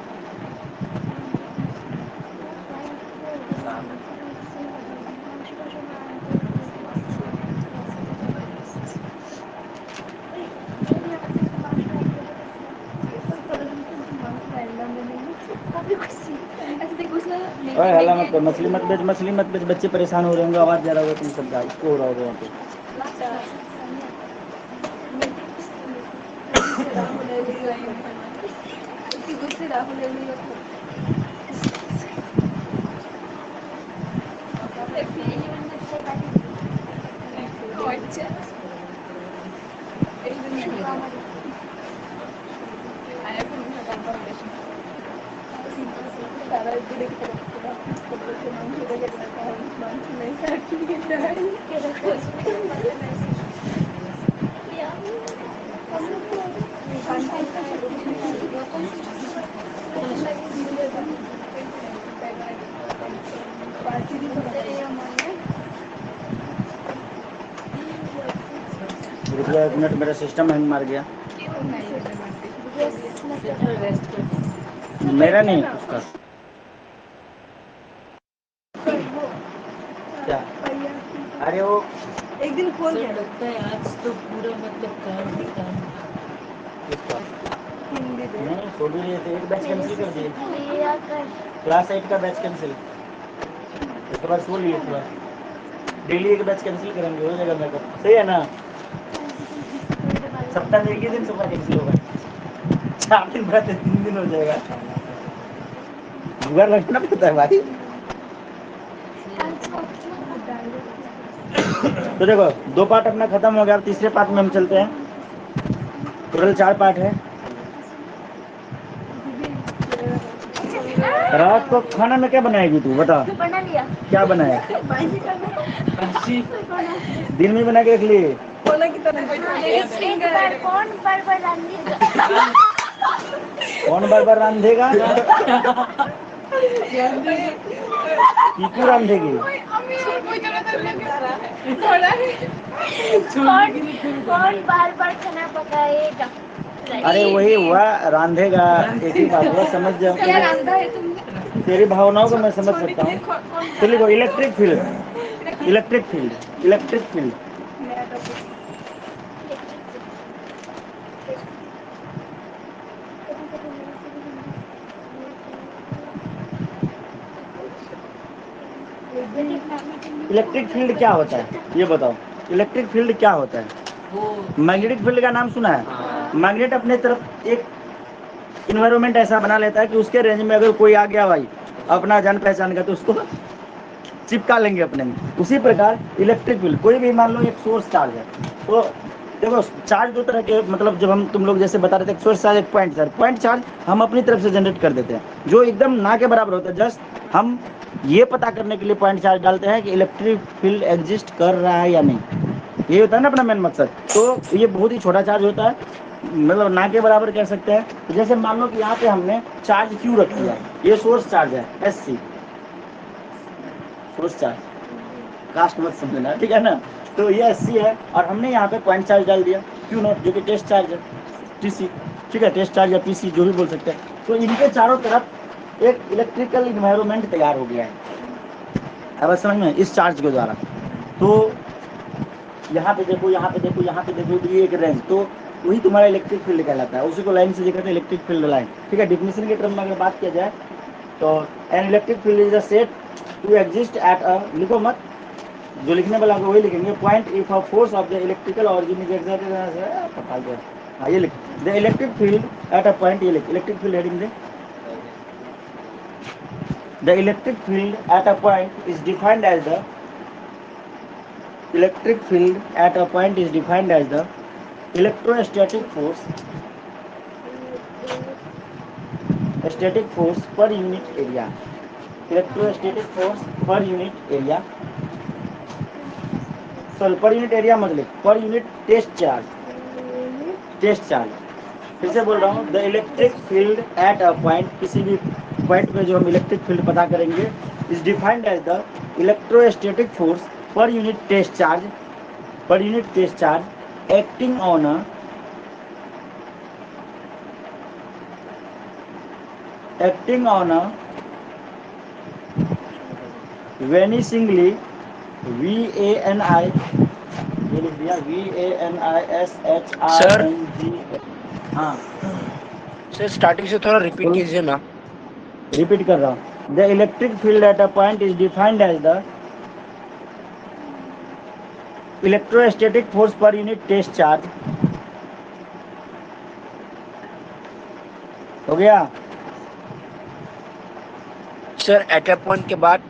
[SPEAKER 1] हल्ला मत कर, मछली मत बेच, मछली मत बेच, बच्चे परेशान हो रहे होंगे, आवाज जा रहा होगा तुम सबका, इसको हो रहा होगा वहाँ पे। रुकिए एक मिनट, मेरा सिस्टम हैंग मार गया। मेरा नहीं, उसका। क्या? अरे वो
[SPEAKER 4] एक दिन खोल
[SPEAKER 3] सर
[SPEAKER 4] गया
[SPEAKER 3] लगता है आज तो पूरा मतलब काम ही काम।
[SPEAKER 1] किसका?
[SPEAKER 4] हिंदी दे
[SPEAKER 1] नहीं छोड़ दिए थे, एक बैच कैंसिल कर दिए, क्लास 8 का बैच कैंसिल। उसके बाद सो लिए थोड़ा, डेली एक बैच कैंसिल करेंगे, हो जाएगा मेरे को। सही है ना? सप्ताह में एक ही दिन सुबह कैंसिल होगा, 4 दिन बाद 3 दिन हो जाएगा। जुगाड़ लगना पड़ता है भाई। तो देखो 2 पार्ट अपना खत्म हो गया, अब तीसरे पार्ट में हम चलते हैं। टोटल 4 पार्ट है। रात को खाना में क्या बनाएगी तू, बता?
[SPEAKER 4] बना लिया
[SPEAKER 1] क्या बनाया? दिन में बना के रख लिए।
[SPEAKER 4] कोना की तरह कौन
[SPEAKER 1] कौन बार रांधेगा? कीकू रांधेगी।
[SPEAKER 4] कौन बार बार खाना पकाएगा?
[SPEAKER 1] अरे वही हुआ, रांधेगा, एक ही बात हुआ, समझ जाओ।
[SPEAKER 4] क्या रांधा है तुमने?
[SPEAKER 1] तेरी भावनाओं को मैं समझ सकता हूँ। चलिए वो electric field, electric field, electric field. Electric field क्या होता है ये बताओ? इलेक्ट्रिक फील्ड क्या होता है?
[SPEAKER 3] वो
[SPEAKER 1] मैग्नेटिक फील्ड का नाम सुना है? मैग्नेट अपने तरफ एक इन्वायरमेंट ऐसा बना लेता है कि उसके रेंज में अगर कोई आ गया भाई अपना जान पहचान का, तो उसको चिपका लेंगे अपने में। उसी प्रकार इलेक्ट्रिक फील्ड, कोई भी मान लो एक सोर्स चार्ज है, तो देखो चार्ज 2 तरह के, मतलब जब हम तुम लोग जैसे बता रहे थे, एक सोर्स चार्ज, एक पॉइंट चार्ज। पॉइंट चार्ज हम अपनी तरफ से जनरेट कर देते हैं, जो एकदम ना के बराबर होता है। जस्ट हम ये पता करने के लिए पॉइंट चार्ज डालते हैं कि इलेक्ट्रिक फील्ड एग्जिस्ट कर रहा है या नहीं, ये होता है ना अपना मेन मकसद। तो ये बहुत ही छोटा चार्ज होता है, मतलब ना के बराबर कह सकते हैं। तो जैसे मान लो कि यहाँ पे हमने चार्ज क्यू रख दिया, ये सोर्स चार्ज है SC, सोर्स चार्ज, कास्ट मत समझना, ठीक है ना? तो ये SC है, और हमने यहाँ पे पॉइंट चार्ज डाल दिया Q0, जो कि टेस्ट चार्ज है, TC, ठीक है, टेस्ट चार्ज या PC जो भी बोल सकते हैं। तो इनके चारों तरफ एक इलेक्ट्रिकल इन्वायरमेंट तैयार हो गया है, अब समझ में, इस चार्ज के द्वारा। तो यहाँ पे देखो, यहाँ पे देखो, यहाँ पे देखो, ये एक रेंज, तो वही तुम्हारा इलेक्ट्रिक फील्ड कहलाता है, उसी को लाइन से लिखा था इलेक्ट्रिक फील्ड लाइन। ठीक है, डिफिनेशन के टर्म में अगर बात किया जाए तो an electric field is a set to exist at a, लिखो मत, जो लिखने वाला होगा वही लिखेंगे, point if a force of the electrical origin is exerted, हाँ ये लिख, the electric field at a point, ये लिख, इलेक्ट्रिक फील्ड हेडिंग दे, the electric field at a point is defined as the, electric field at a point is defined as the electrostatic force, static force per unit area, electrostatic force per unit area, sorry per unit area मत लिख, per unit test charge, test charge, फिर से बोल रहा हूँ, the electric field at a point, किसी भी point पे जो हम इलेक्ट्रिक फील्ड पता करेंगे, is defined as the electrostatic force per unit test charge, per unit test charge acting on a vanishingly VANI, ये लिख दिया VANISHING, हाँ
[SPEAKER 2] सर स्टार्टिंग से थोड़ा रिपीट कीजिए ना।
[SPEAKER 1] रिपीट कर रहा हूँ, the electric field at a point is defined as the electrostatic force per unit test charge, हो गया
[SPEAKER 2] सर एट अ पॉइंट के बाद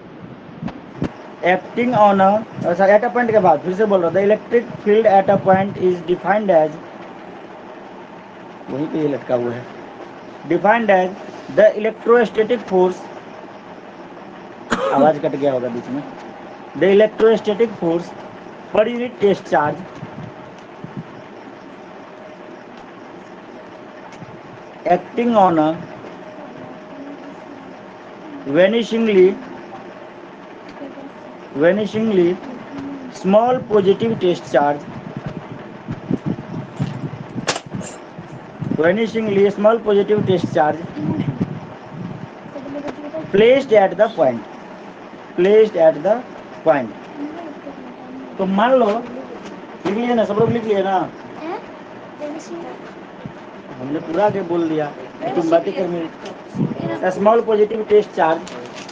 [SPEAKER 1] एक्टिंग ऑन अ, अच्छा एट अ पॉइंट के बाद फिर से बोल रहा हूँ, the electric field at a point is defined as, वहीं पे ये लटका हुआ है, defined as the electrostatic force, आवाज कट गया होगा बीच में, the electrostatic force per unit test charge acting on a vanishingly small positive test charge, vanishingly small positive test charge placed at the point, placed at the point, तो मान लो, लिख लिया ना, सब लोग लिख लिए ना, हमने पूरा के बोल दिया, तुम बातें कर मेरी, small positive test charge,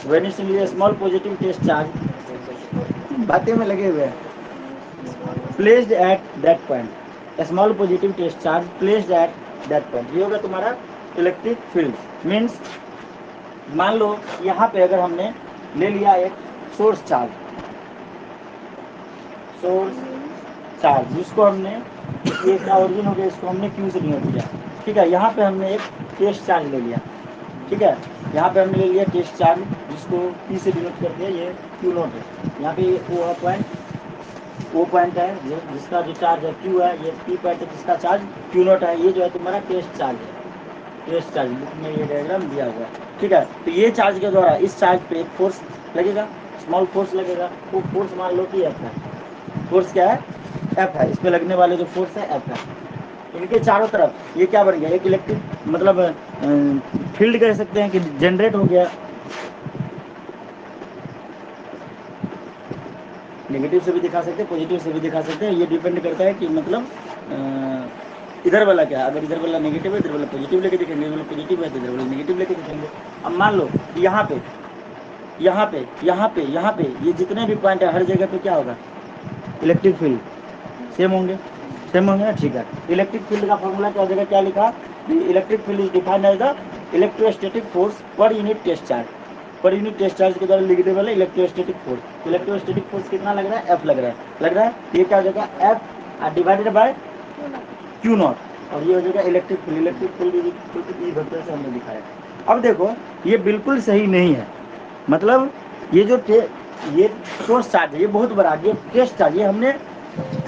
[SPEAKER 1] vanishingly small positive test charge, बातें में लगे हुए हैं, placed at that point, small positive test charge placed at that point, ये होगा तुम्हारा इलेक्ट्रिक फील्ड। मीन्स मान लो यहाँ पे अगर हमने ले लिया एक सोर्स चार्ज, सोर्स चार्ज जिसको हमने, ये इसका ओरिजिन हो गया, इसको हमने क्यू से डिनोट किया, ठीक है, यहाँ पे हमने एक टेस्ट चार्ज ले लिया, ठीक है, यहाँ पे हमने ले लिया टेस्ट चार्ज जिसको पी से डिनोट करते हैं, ये क्यू नोट है, यहाँ पे वो पॉइंट है ये जिसका जो चार्ज है क्यू है, ये पी पॉइंट है जिसका चार्ज क्यू नोट है, ये जो है तुम्हारा टेस्ट चार्ज है, टेस्ट चार्ज में ये डायग्राम दिया हुआ है, ठीक है, तो ये चार्ज के द्वारा इस चार्ज पे एक फोर्स लगेगा, स्मॉल फोर्स लगेगा, वो फोर्स मान लो कि एफ है, फोर्स क्या है, एफ है, इस पे लगने वाले जो फोर्स है एफ है, इनके चारों तरफ ये क्या बन गया, एक इलेक्ट्रिक मतलब फील्ड कह सकते हैं कि जनरेट हो गया, नेगेटिव से भी दिखा सकते हैं, पॉजिटिव से भी दिखा सकते हैं, ये डिपेंड करता है कि मतलब इधर वाला क्या है, अगर इधर वाला नेगेटिव है इधर वाला पॉजिटिव लेके दिखेंगे, इधर वाला पॉजिटिव है तो इधर वाला नेगेटिव लेके दिखेंगे। अब मान लो यहाँ पे यहाँ पे यहाँ पे यहाँ पे ये जितने भी पॉइंट है हर जगह पे क्या होगा, इलेक्ट्रिक फील्ड सेम होंगे, सेम होंगे ना, ठीक है। इलेक्ट्रिक फील्ड का फॉर्मूला क्या जगह क्या लिखा, electric field is defined as the electrostatic force per unit test charge, per unit test charge के द्वारा लिखने वाले इलेक्ट्रोस्टैटिक फोर्स, इलेक्ट्रोस्टैटिक फोर्स कितना लग रहा है, एफ लग रहा है, ये क्या हो जाएगा, F divided by Q not, और ये हो जाएगा electric field, electric field E vector से हमने दिखाया। अब देखो ये बिल्कुल सही नहीं है, मतलब ये जो ये सोर्स चार्ज है ये बहुत बड़ा, ये टेस्ट चार्ज, ये हमने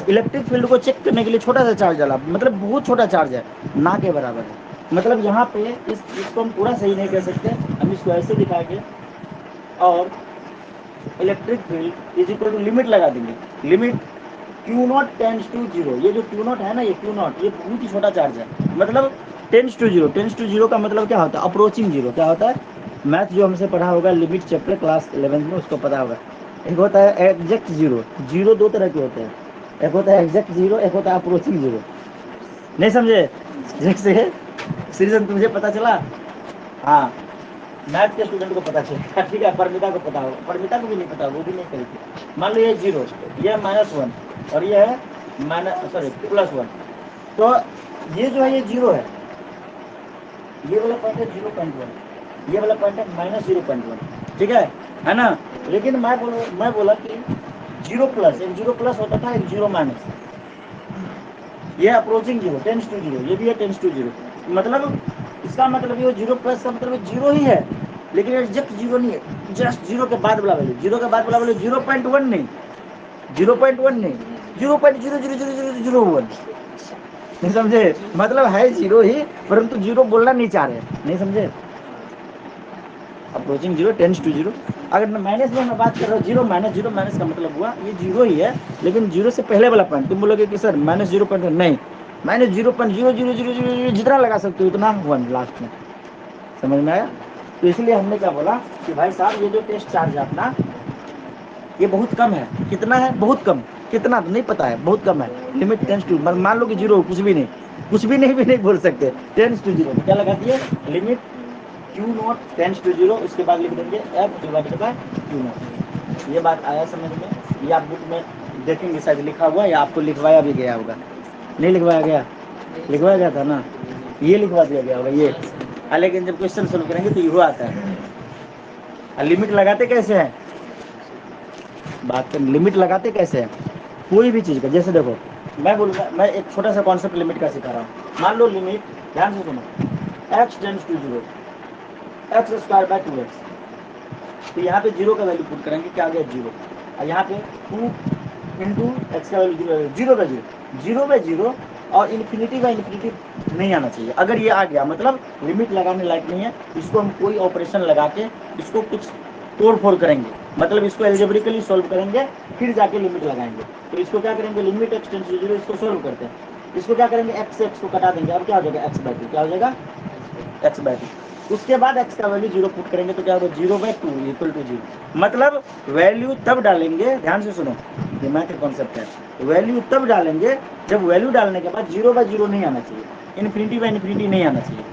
[SPEAKER 1] इलेक्ट्रिक फील्ड को चेक करने के लिए छोटा सा चार्ज डाला, मतलब बहुत छोटा चार्ज है, ना के बराबर है, मतलब यहाँ पे इसको हम पूरा सही नहीं कह सकते, हम इसको ऐसे दिखाएंगे और electric field is equal to limit लगा देंगे, limit Q nought tends to zero, ये जो क्यू नॉट है ना, ये क्यू नॉट ये बहुत ही छोटा चार्ज है, मतलब टेंस टू जीरो का मतलब क्या होता है, अप्रोचिंग जीरो, क्या होता है, मैथ जो हमसे पढ़ा होगा लिमिट चैप्टर क्लास 11 में उसको पता होगा, एक होता है एग्जैक्ट जीरो, जीरो दो तरह के होते हैं, एक होता है एग्जैक्ट जीरो, एक होता है अप्रोचिंग जीरो। नहीं समझे? जैसे सीरीजन तुझे पता चला? हाँ, मैथ के स्टूडेंट को पता चला, ठीक है। परमिता को पता होगा, परमिता को भी नहीं पता, वो भी नहीं करेगी। मान लो ये जीरो, ये -1 और ये है +1, तो ये जो है ये जीरो है, ये वाला पॉइंट है 0.1, ये वाला पॉइंट है -0.1, ठीक है ना? लेकिन मैं बोला कि 0+, एक 0+ होता था, एक 0-, ये approaching zero, tends to zero, ये भी है टेंस टू जीरो। मतलब इसका मतलब ये 0+ का मतलब जीरो ही है, लेकिन एग्जैक्ट जीरो नहीं है, जस्ट जीरो के बाद वाला वैल्यू, जीरो के बाद वाला वैल्यू 0.1 नहीं, 0.1 नहीं, 0.00001। नहीं समझे? मतलब है जीरो ही, परंतु जीरो बोलना नहीं चाह रहे, नहीं समझे? Approaching zero, tends to zero. अगर माइनस में मैं बात कर रहा हूँ, जीरो माइनस का मतलब हुआ ये जीरो ही है, लेकिन जीरो से पहले वाला पॉइंट। तुम बोलोगे कि सर -0.1 नहीं, -0.00000 जितना लगा सकते हो उतना 1 लास्ट में। समझ में आया? तो इसलिए हमने क्या बोला कि भाई साहब ये जो टेस्ट चार्ज है अपना, ये बहुत कम है। कितना है? बहुत कम। कितना तो नहीं पता है, बहुत कम है। लिमिट टेंस टू, मान लो कि जीरो, कुछ भी नहीं, कुछ भी नहीं भी नहीं बोल सकते, टेंस टू जीरो। क्या लगा दिए? Limit Q0 tense to zero, उसके बाद लिख देंगे F/Q0। ये बात आया समझ में? ये आप बुक में देखेंगे शायद लिखा हुआ, या आपको लिखवाया भी गया होगा। नहीं लिखवाया गया? लिखवाया गया था ना, ये लिखवा दिया गया होगा ये। लेकिन जब क्वेश्चन सोल्व करेंगे तो ये आता है। लिमिट लगाते कैसे हैं? बात करें लिमिट लगाते कैसे हैं कोई भी चीज का। जैसे देखो, मैं बोलूँगा, मैं एक छोटा सा कॉन्सेप्ट लिमिट का सिखा रहा हूँ। मान लो लिमिट, ध्यान से सुनो, x tends to zero, x²/2x। तो यहाँ पे जीरो का वैल्यू पुट करेंगे, क्या आ गया? जीरो। और यहाँ पे 2 × x का वैल्यू जीरो बाय जीरो, और इन्फिनिटी बाय इन्फिनिटी नहीं आना चाहिए। अगर ये आ गया मतलब लिमिट लगाने लायक नहीं है, इसको हम कोई ऑपरेशन लगा के इसको कुछ तोड़ फोड़ करेंगे, मतलब इसको एल्जेब्रिकली सॉल्व करेंगे, फिर जाके लिमिट लगाएंगे। तो इसको क्या करेंगे? Limit x tends to zero, इसको सॉल्व करते हैं। इसको क्या करेंगे? x से x को कटा देंगे, अब क्या हो जाएगा? x/2। क्या हो जाएगा? x/2। उसके बाद x का वैल्यू जीरो पुट करेंगे तो क्या होगा? 0/2 = 0। मतलब वैल्यू तब डालेंगे, ध्यान से सुनो, ये मैथ का कॉन्सेप्ट है। वैल्यू तब डालेंगे जब वैल्यू डालने के बाद 0/0 नहीं आना चाहिए, इन्फिनिटी बाय इन्फिनिटी नहीं आना चाहिए।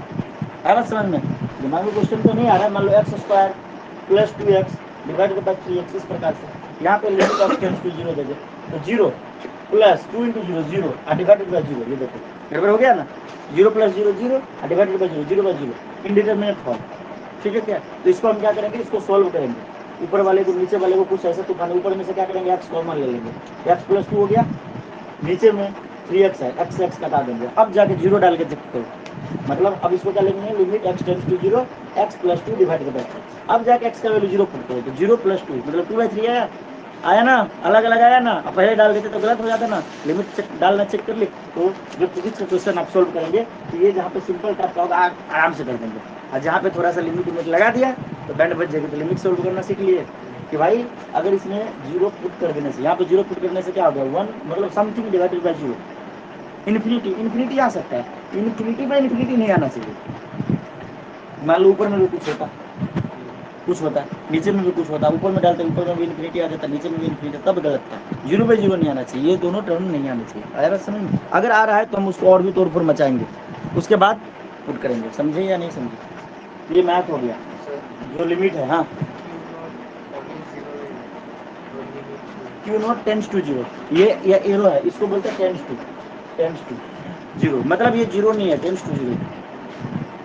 [SPEAKER 1] आ रहा समझ में? दिमाग में क्वेश्चन तो नहीं आ रहा है। मान लो x² + 2x / 3x, इस प्रकार से यहाँ पे limit of tends to zero देंगे, तो 0 + 2 × 0 0 डिवाइडेड बाय 0। ये देखो गड़बड़ हो गया ना, 0 + 0 0 डिवाइडेड बाय 0, 0/0, इनडिटरमिनेट फॉर्म। ठीक है क्या? तो इसको हम क्या करेंगे? इसको सॉल्व करेंगे। ऊपर वाले को नीचे वाले को कुछ ऐसा तूफान, ऊपर में से क्या करेंगे? x कॉमन ले लेंगे, x + 2 हो गया, नीचे में 3x है, x से x कटा देंगे। अब जाके जीरो डाल के चेक करो, मतलब अब इसको क्या लेंगे? Limit x tends to zero, x + 2 divided by 3। अब जाके x का वैल्यू जीरो पुट करो, तो 0 + 2 मतलब 2/3 आया ना, अलग अलग आया ना। अब पहले डाल देते तो गलत हो जाता ना, लिमिट चेक डालना चेक कर ली। तो जो फिजिक्स का क्वेश्चन आप सोल्व करेंगे तो ये जहाँ पे सिंपल टाइप का होगा आराम से कर देंगे, और जहाँ पे थोड़ा सा लिमिट लगा दिया तो बैंड बच जाएगी। तो लिमिट सोल्व करना सीख लिए कि भाई अगर इसमें जीरो पुट कर देने से, यहाँ पे जीरो पुट करने से क्या हो गया? 1, मतलब समथिंग डिवाइडेड बाय 0। इन्फिनिटी आ सकता है, इन्फिनिटी बाय इन्फिनिटी नहीं आना चाहिए। मान लो ऊपर में भी कुछ होता, नीचे में भी कुछ होता, ऊपर में डालते ऊपर में भी इन्फिनिटी आ जाता, नीचे में भी इन्फिनिटी, तब गलत था। 0/0 नहीं आना चाहिए, ये दोनों टर्म नहीं आने चाहिए। आया बात समझ में? अगर आ रहा है तो हम उसको और भी तोड़ फोड़ मचाएंगे, उसके बाद पुट करेंगे। समझे या नहीं समझे? ये मैथ हो गया जो लिमिट है। हाँ, Q0 टेंस टू जीरो, ये एरो है, इसको बोलते हैं टेंस टू जीरो, मतलब ये जीरो नहीं है, टेंस टू जीरो।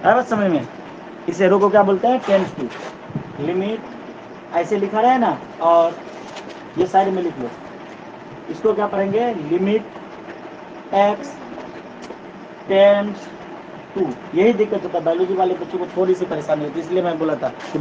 [SPEAKER 1] आया बात समझ में? इस एरो को क्या बोलते हैं? Tense to. लिमिट ऐसे लिखा रहा है ना, और ये साइड में लिख लो, इसको क्या पढ़ेंगे? Limit x tends to. यही दिक्कत होता है, बायोलॉजी वाले बच्चों को थोड़ी सी परेशानी होती है, इसलिए मैं बोला था कि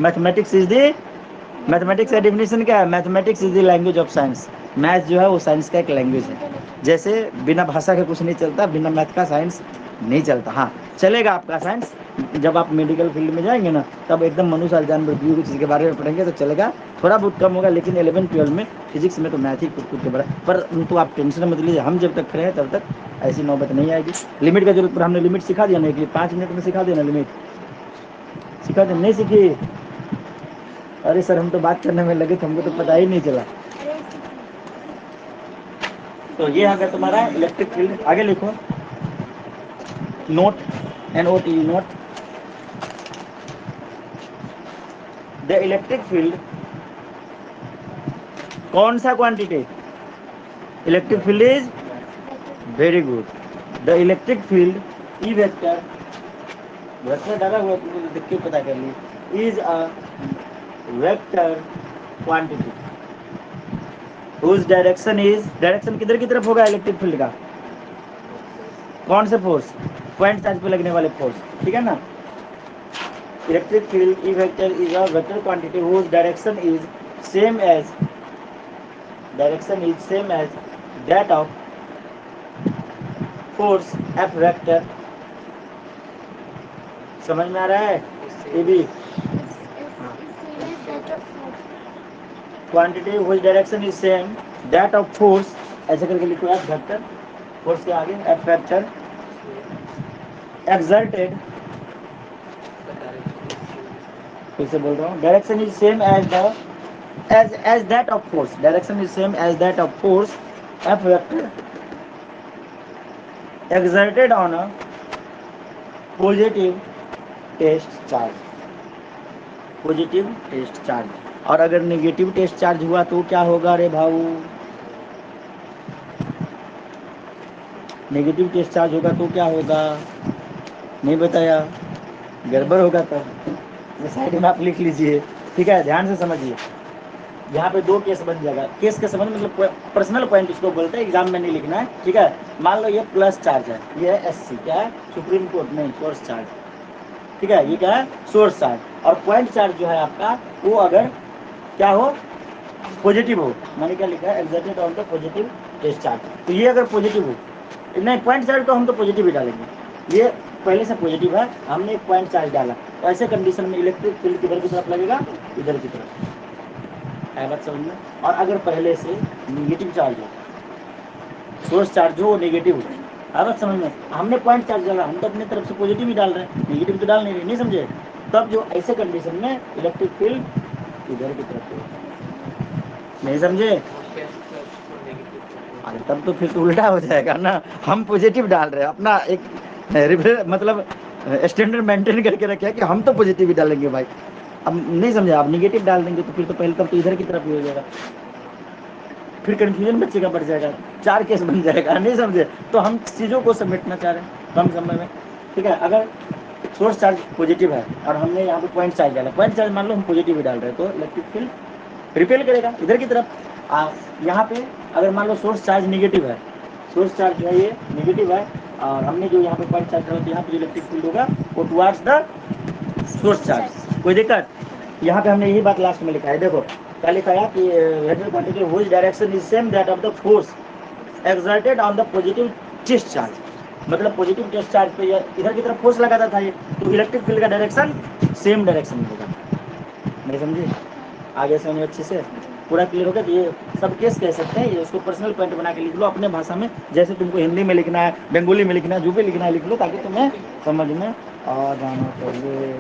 [SPEAKER 1] मैथमेटिक्स का डेफिनेशन क्या है? Mathematics is the language of science. Math जो है वो साइंस का एक लैंग्वेज है। जैसे बिना भाषा के कुछ नहीं चलता, बिना मैथ का साइंस नहीं चलता। हाँ, चलेगा आपका साइंस, जब आप मेडिकल फील्ड में जाएंगे ना, तब एकदम मनुष्य जानवर जीव की चीज़ के बारे में पढ़ेंगे तो चलेगा, थोड़ा बहुत कम होगा। लेकिन 11-12 में फिजिक्स में तो मैथ ही कुछ के बड़ा। पर तो आप टेंशन मत लीजिए, हम जब तक खड़े हैं तब तक ऐसी नौबत नहीं आएगी। लिमिट का जरूरत पर हमने लिमिट सिखा दिया ना, कि 5 मिनट में सिखा दिया ना, लिमिट सिखा दिया, नहीं सीखी? अरे सर हम तो बात करने में लगे थे, हमको तो पता ही नहीं चला। तो ये आ गया तुम्हारा इलेक्ट्रिक फील्ड। आगे लिखो note, NOT note, the electric field कौन सा quantity? Electric field is very good. The electric field E vector, vector डाला हुआ तुमने देख के पता कर ली, is a vector quantity whose direction is, direction किधर की तरफ होगा इलेक्ट्रिक फील्ड का? कौन से फोर्स? पॉइंट चार्ज पे लगने वाले फोर्स, ठीक है ना। Electric field E vector is a vector quantity whose direction is same as, direction is same as that of force F vector. समझ में आ रहा है? ये भी quantity which direction is same that of force, ऐसे करके लिखो एफ वेक्टर, फोर्स के आगे एफ वेक्टर एक्सर्टेड, फिर से बोल रहा हूँ, direction is same as the as that of force, direction is same as that of force F vector exerted on a positive test charge, positive test charge. और अगर negative test charge हुआ तो क्या होगा रे भाऊ? नेगेटिव टेस्ट चार्ज होगा तो क्या होगा? नहीं बताया, गड़बड़ होगा। तब ये साइड में आप लिख लीजिए, ठीक है, ध्यान से समझिए। यहाँ पे दो केस बन जाएगा। केस के संबंध मतलब पर्सनल पॉइंट इसको बोलते हैं, एग्जाम में नहीं लिखना है, ठीक है। मान लो ये प्लस चार्ज है, ये है SC, क्या है? सुप्रीम कोर्ट नहीं, सोर्स चार्ज, ठीक है। ये क्या है? Source charge. और पॉइंट चार्ज जो है आपका, वो अगर क्या हो? पॉजिटिव हो। मैंने क्या लिखा है? Exerted on the positive test charge. तो ये अगर पॉजिटिव हो, नहीं पॉइंट चार्ज तो हम तो पॉजिटिव ही डालेंगे। ये पहले से पॉजिटिव है, हमने एक पॉइंट चार्ज डाला, तो ऐसे कंडीशन में इलेक्ट्रिक फील्ड किधर की तरफ लगेगा? इधर की तरफ। है बात समझ में? और अगर पहले से निगेटिव चार्ज हो, सोर्स चार्ज हो, नेगेटिव हो, है बात समझ में? हमने पॉइंट चार्ज डाला, हम तो अपनी तरफ से पॉजिटिव ही डाल रहे हैं, नेगेटिव तो डाल नहीं समझे? तब जो ऐसे कंडीशन में इलेक्ट्रिक फील्ड इधर की तरफ होगा। नहीं समझे? अरे तब तो फिर तो उल्टा हो जाएगा ना, हम पॉजिटिव डाल रहे हैं, अपना एक मतलब स्टैंडर्ड मेंटेन करके रखे कि हम तो पॉजिटिव ही डालेंगे भाई। अब नहीं समझे? आप निगेटिव डाल देंगे तो फिर तो पहले तब तो इधर की तरफ ही हो जाएगा, फिर कंफ्यूजन बच्चे का बढ़ जाएगा, 4 केस बन जाएगा। नहीं समझे? तो हम चीज़ों को समेटना चाह रहे हैं कम समय में, ठीक है। अगर सोर्स चार्ज पॉजिटिव है और हमने यहाँ पे पॉइंट चार्ज डाला, पॉइंट चार्ज मान लो हम पॉजिटिव ही डाल रहे हैं, तो इलेक्ट्रिक फील्ड रिपेल करेगा इधर की तरफ। यहाँ पे अगर मान लो सोर्स चार्ज निगेटिव है, सोर्स चार्ज जो है ये निगेटिव है, और हमने जो यहाँ पे पॉइंट चार्ज डाला, तो यहाँ पे जो इलेक्ट्रिक फील्ड होगा वो टुवार्ड्स द सोर्स चार्ज। कोई दिक्कत? यहाँ पे हमने यही बात लास्ट में लिखा है, देखो क्या लिखा है कि vector quantity which direction is same that of the force exerted on the positive test charge. मतलब पॉजिटिव टेस्ट चार्ज पे इधर की तरफ फोर्स लगाता था ये, तो इलेक्ट्रिक फील्ड का डायरेक्शन सेम डायरेक्शन में होगा। नहीं समझे? आगे समझ अच्छे से पूरा क्लियर होगा। तो ये सब केस कह सकते हैं, ये उसको पर्सनल पॉइंट बना के लिख लो अपने भाषा में, जैसे तुमको हिंदी में लिखना है, बंगाली में लिखना है, जो भी लिखना है लिख लो, ताकि तुम्हें समझ में आ जाना चाहिए।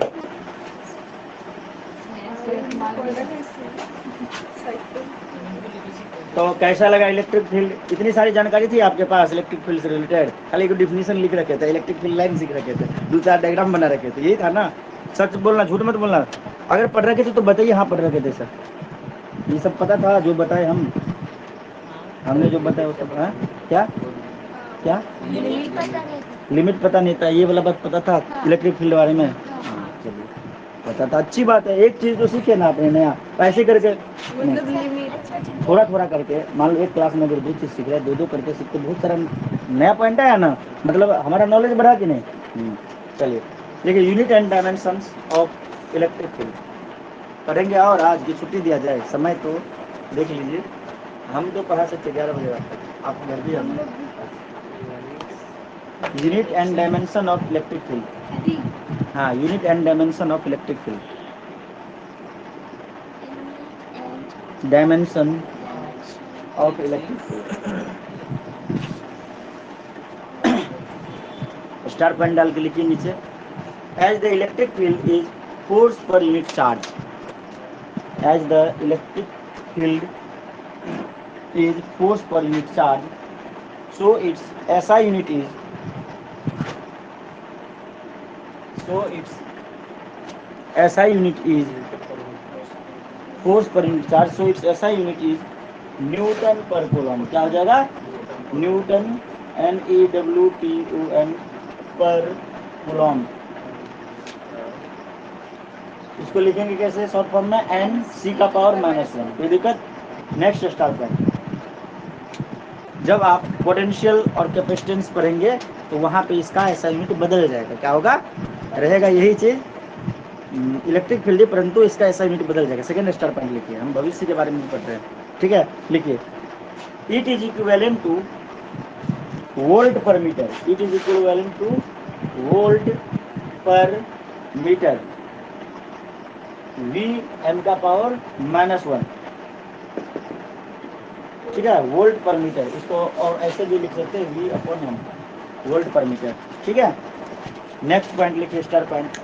[SPEAKER 1] तो कैसा लगा इलेक्ट्रिक फील्ड? इतनी सारी जानकारी थी आपके पास इलेक्ट्रिक फील्ड से रिलेटेड, खाली एक डिफिनेशन लिख रखे थे, इलेक्ट्रिक फील्ड लाइन लिख रखे थे, 2-4 डायग्राम बना रखे थे, यही था ना? सच बोलना, झूठ मत बोलना। अगर पढ़ रखे थे तो बताइए हाँ पढ़ रखे थे सर, ये सब पता था जो बताए हमने जो बताया वो सब। क्या क्या लिमिट पता नहीं था, ये वाला बात पता था इलेक्ट्रिक फील्ड बारे में? हाँ चलिए, पता था, अच्छी बात है। एक चीज तो सीखे ना आपने नया, ऐसे करके थोड़ा थोड़ा करके। मान लो एक क्लास में अगर 2 चीज सीख रहे हैं, 2-2 करके सीखते, बहुत सारा नया पॉइंट आया ना, मतलब हमारा नॉलेज बढ़ा कि नहीं? चलिए देखिए, unit and dimensions of electric field पढ़ेंगे, और आज की छुट्टी दिया जाए, समय तो देख लीजिए, हम तो पढ़ा सकते 11 बजे तक, आप घर भी हम। Unit and dimension of electric field, हाँ unit and dimension of electric field, dimension of electric field. Star point डाल के लिखिए नीचे, as the electric field is force per unit charge, as the electric field is force per unit charge, So its SI unit is SI unit is force per unit charge. So its SI unit is Newton पर coulomb. क्या हो जाएगा? Newton NEWTON पर coulomb. इसको लिखेंगे कैसे short form में? NC का पावर -1. कोई दिक्कत? नेक्स्ट स्टार्ट करें. जब आप पोटेंशियल और कैपेसिटेंस पढ़ेंगे तो वहां पे इसका ऐसा यूनिट बदल जाएगा. क्या होगा? रहेगा यही चीज इलेक्ट्रिक फील्ड, परंतु इसका ऐसा यूनिट बदल जाएगा. सेकंड स्टार पॉइंट लिखिए. हम भविष्य के बारे में पढ़ रहे हैं. ठीक है, लिखिए. It is equivalent to volt per metre. It is equivalent to volt per metre. V M का पावर -1. ठीक है, वोल्ट पर मीटर. इसको और ऐसे भी लिख सकते हैं V/M, वोल्ट पर मीटर. ठीक है, नेक्स्ट पॉइंट लिखिए, star point.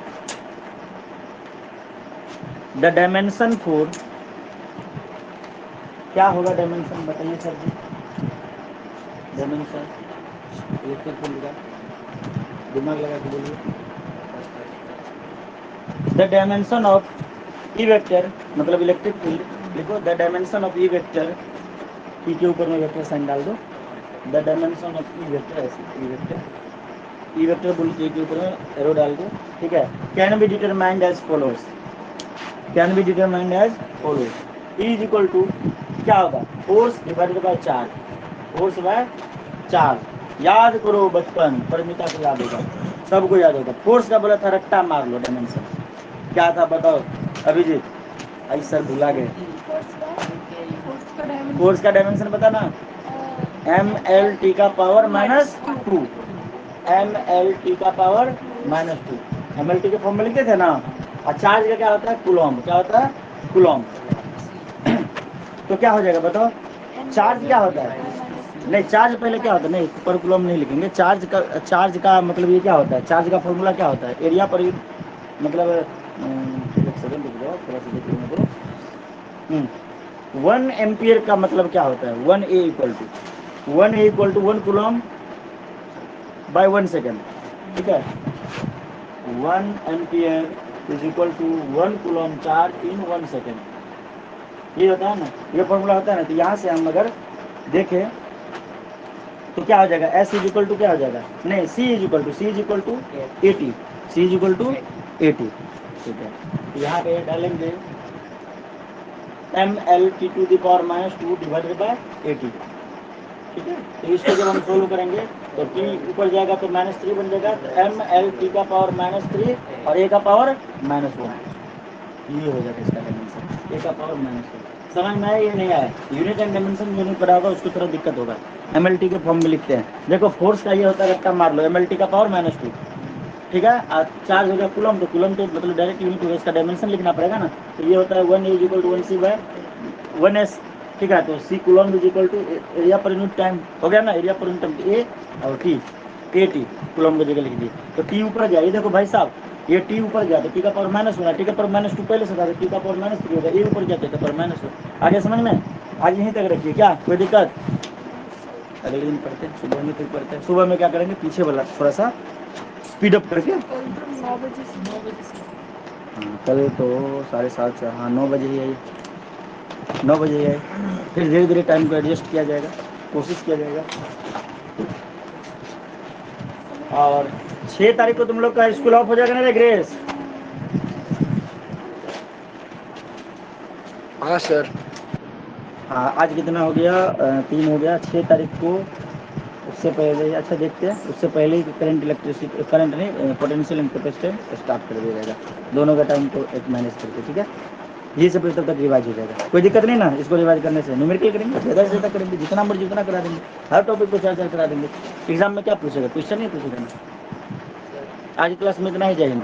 [SPEAKER 1] The dimension for, क्या होगा डायमेंशन? बताइए sir ji. Dimension electric field का दिमाग लगा के बोलिए. The dimension of E vector, मतलब इलेक्ट्रिक फील्ड लिखो. The dimension of E vector, E के ऊपर में वेक्टर साइन डाल दो. The dimension of E vector, ऐसे ई वेक्टर बोल के ऊपर में एरो डाल दो. ठीक है. Can be determined as follows. Can be determined as follows. E is equal to क्या होगा? Force divided by charge. Force by charge. याद करो बचपन, परिमिता को याद होगा, सबको याद होगा. फोर्स का बोला था, रट्टा मार लो. डायमेंशन क्या था बताओ अभिजीत? आई सर भुला गए. फोर्स का डायमेंशन बताना. MLT का पावर -2. MLT का पावर -2. MLT के फॉर्म में लिखते थे ना. और चार्ज का क्या होता है? कूलॉम. क्या होता है? कूलॉम. तो क्या हो जाएगा बताओ? चार्ज क्या होता है? नहीं, चार्ज पहले क्या होता है? नहीं, पर कूलॉम नहीं लिखेंगे. चार्ज का मतलब ये क्या होता है? चार्ज का फॉर्मूला क्या होता है? एरिया पर मतलब एक सेकंड रुक जाओ, थोड़ा सा देखिए मेरे को. 1 एम्पियर का मतलब क्या होता है? 1A equal to 1 coulomb by 1 second. ठीक है, 1 ampere is equal to 1 coulomb charge in 1 second. ये होता है ना, ये फॉर्मूला होता है ना. तो यहाँ से हम अगर देखें तो क्या हो जाएगा? S इज इक्वल टू क्या हो जाएगा? नहीं, C is equal to AT. C is equal to AT. ठीक है, तो यहाँ पे डालेंगे MLT to the power -2 divided by AT. ठीक है, तो इसको जब हम सोल्व करेंगे तो T ऊपर जाएगा तो -3 बन जाएगा. तो MLT का पावर -3 और A का पावर -1. ये हो जाएगा इसका डायमेंशन. A का पावर -1. समझ में आया? ये नहीं आया? यूनिट एंड डायमेंशन जो नहीं पढ़ा होगा उसको थोड़ा दिक्कत होगा. MLT के फॉर्म में लिखते हैं. देखो फोर्स का ये होता है, रट्टा मार लो. MLT का पावर -2. ठीक है, चार्ज हो गया कूलम. तो कूलम तो मतलब डायरेक्ट यूनिट होगा, इसका डायमेंशन लिखना पड़ेगा ना. तो ये होता है 1A is equal to 1C bye 1S. ठीक है, तो C coulomb is equal to area per unit time. हो गया ना, area per unit time A और T. AT कूलम की जगह लिख दिए. तो T ऊपर गया. ये देखो भाई साहब, ये T ऊपर गया तो T का पावर -1. T का पावर -2 पहले से था, तो T का पावर -3 होगा. A ऊपर गया तो T का पावर -1. आगे समझ में? आज यहीं तक रखिए. क्या कोई दिक्कत? अगले दिन पढ़ते हैं, सुबह में फिर पढ़ते हैं. सुबह में क्या करेंगे? पीछे वाला थोड़ा सा स्पीड अप करके.
[SPEAKER 4] 9 बजे से.
[SPEAKER 1] हाँ, कल तो 7:30 से, हाँ 9 बजे ही आई. 9 बजे ही आई. फिर धीरे धीरे टाइम को एडजस्ट किया जाएगा, कोशिश किया जाएगा. और 6 तारीख को तुम लोग का स्कूल ऑफ हो जाएगा ना रे ग्रेस?
[SPEAKER 2] हाँ सर.
[SPEAKER 1] हाँ, आज कितना हो गया? 3 हो गया. 6 तारीख को उससे पहले, अच्छा देखते हैं, उससे पहले ही करंट इलेक्ट्रिसिटी, करंट नहीं, पोटेंशियल एंड कैपेसिटेंस स्टार्ट कर दिया जाएगा. दोनों का टाइम को एक मैनेज करके. ठीक है, ये सब तब तक रिवाइज हो जाएगा. कोई दिक्कत नहीं ना इसको रिवाइज करने से? न्यूमेरिकल करेंगे, ज़्यादा से ज़्यादा करेंगे, जितना मर्जी उतना करा देंगे. हर टॉपिक को 4 करा देंगे. एग्जाम में क्या पूछेगा? क्वेश्चन नहीं पूछेगा ना. आज क्लास में इतना ही. जय हिंद.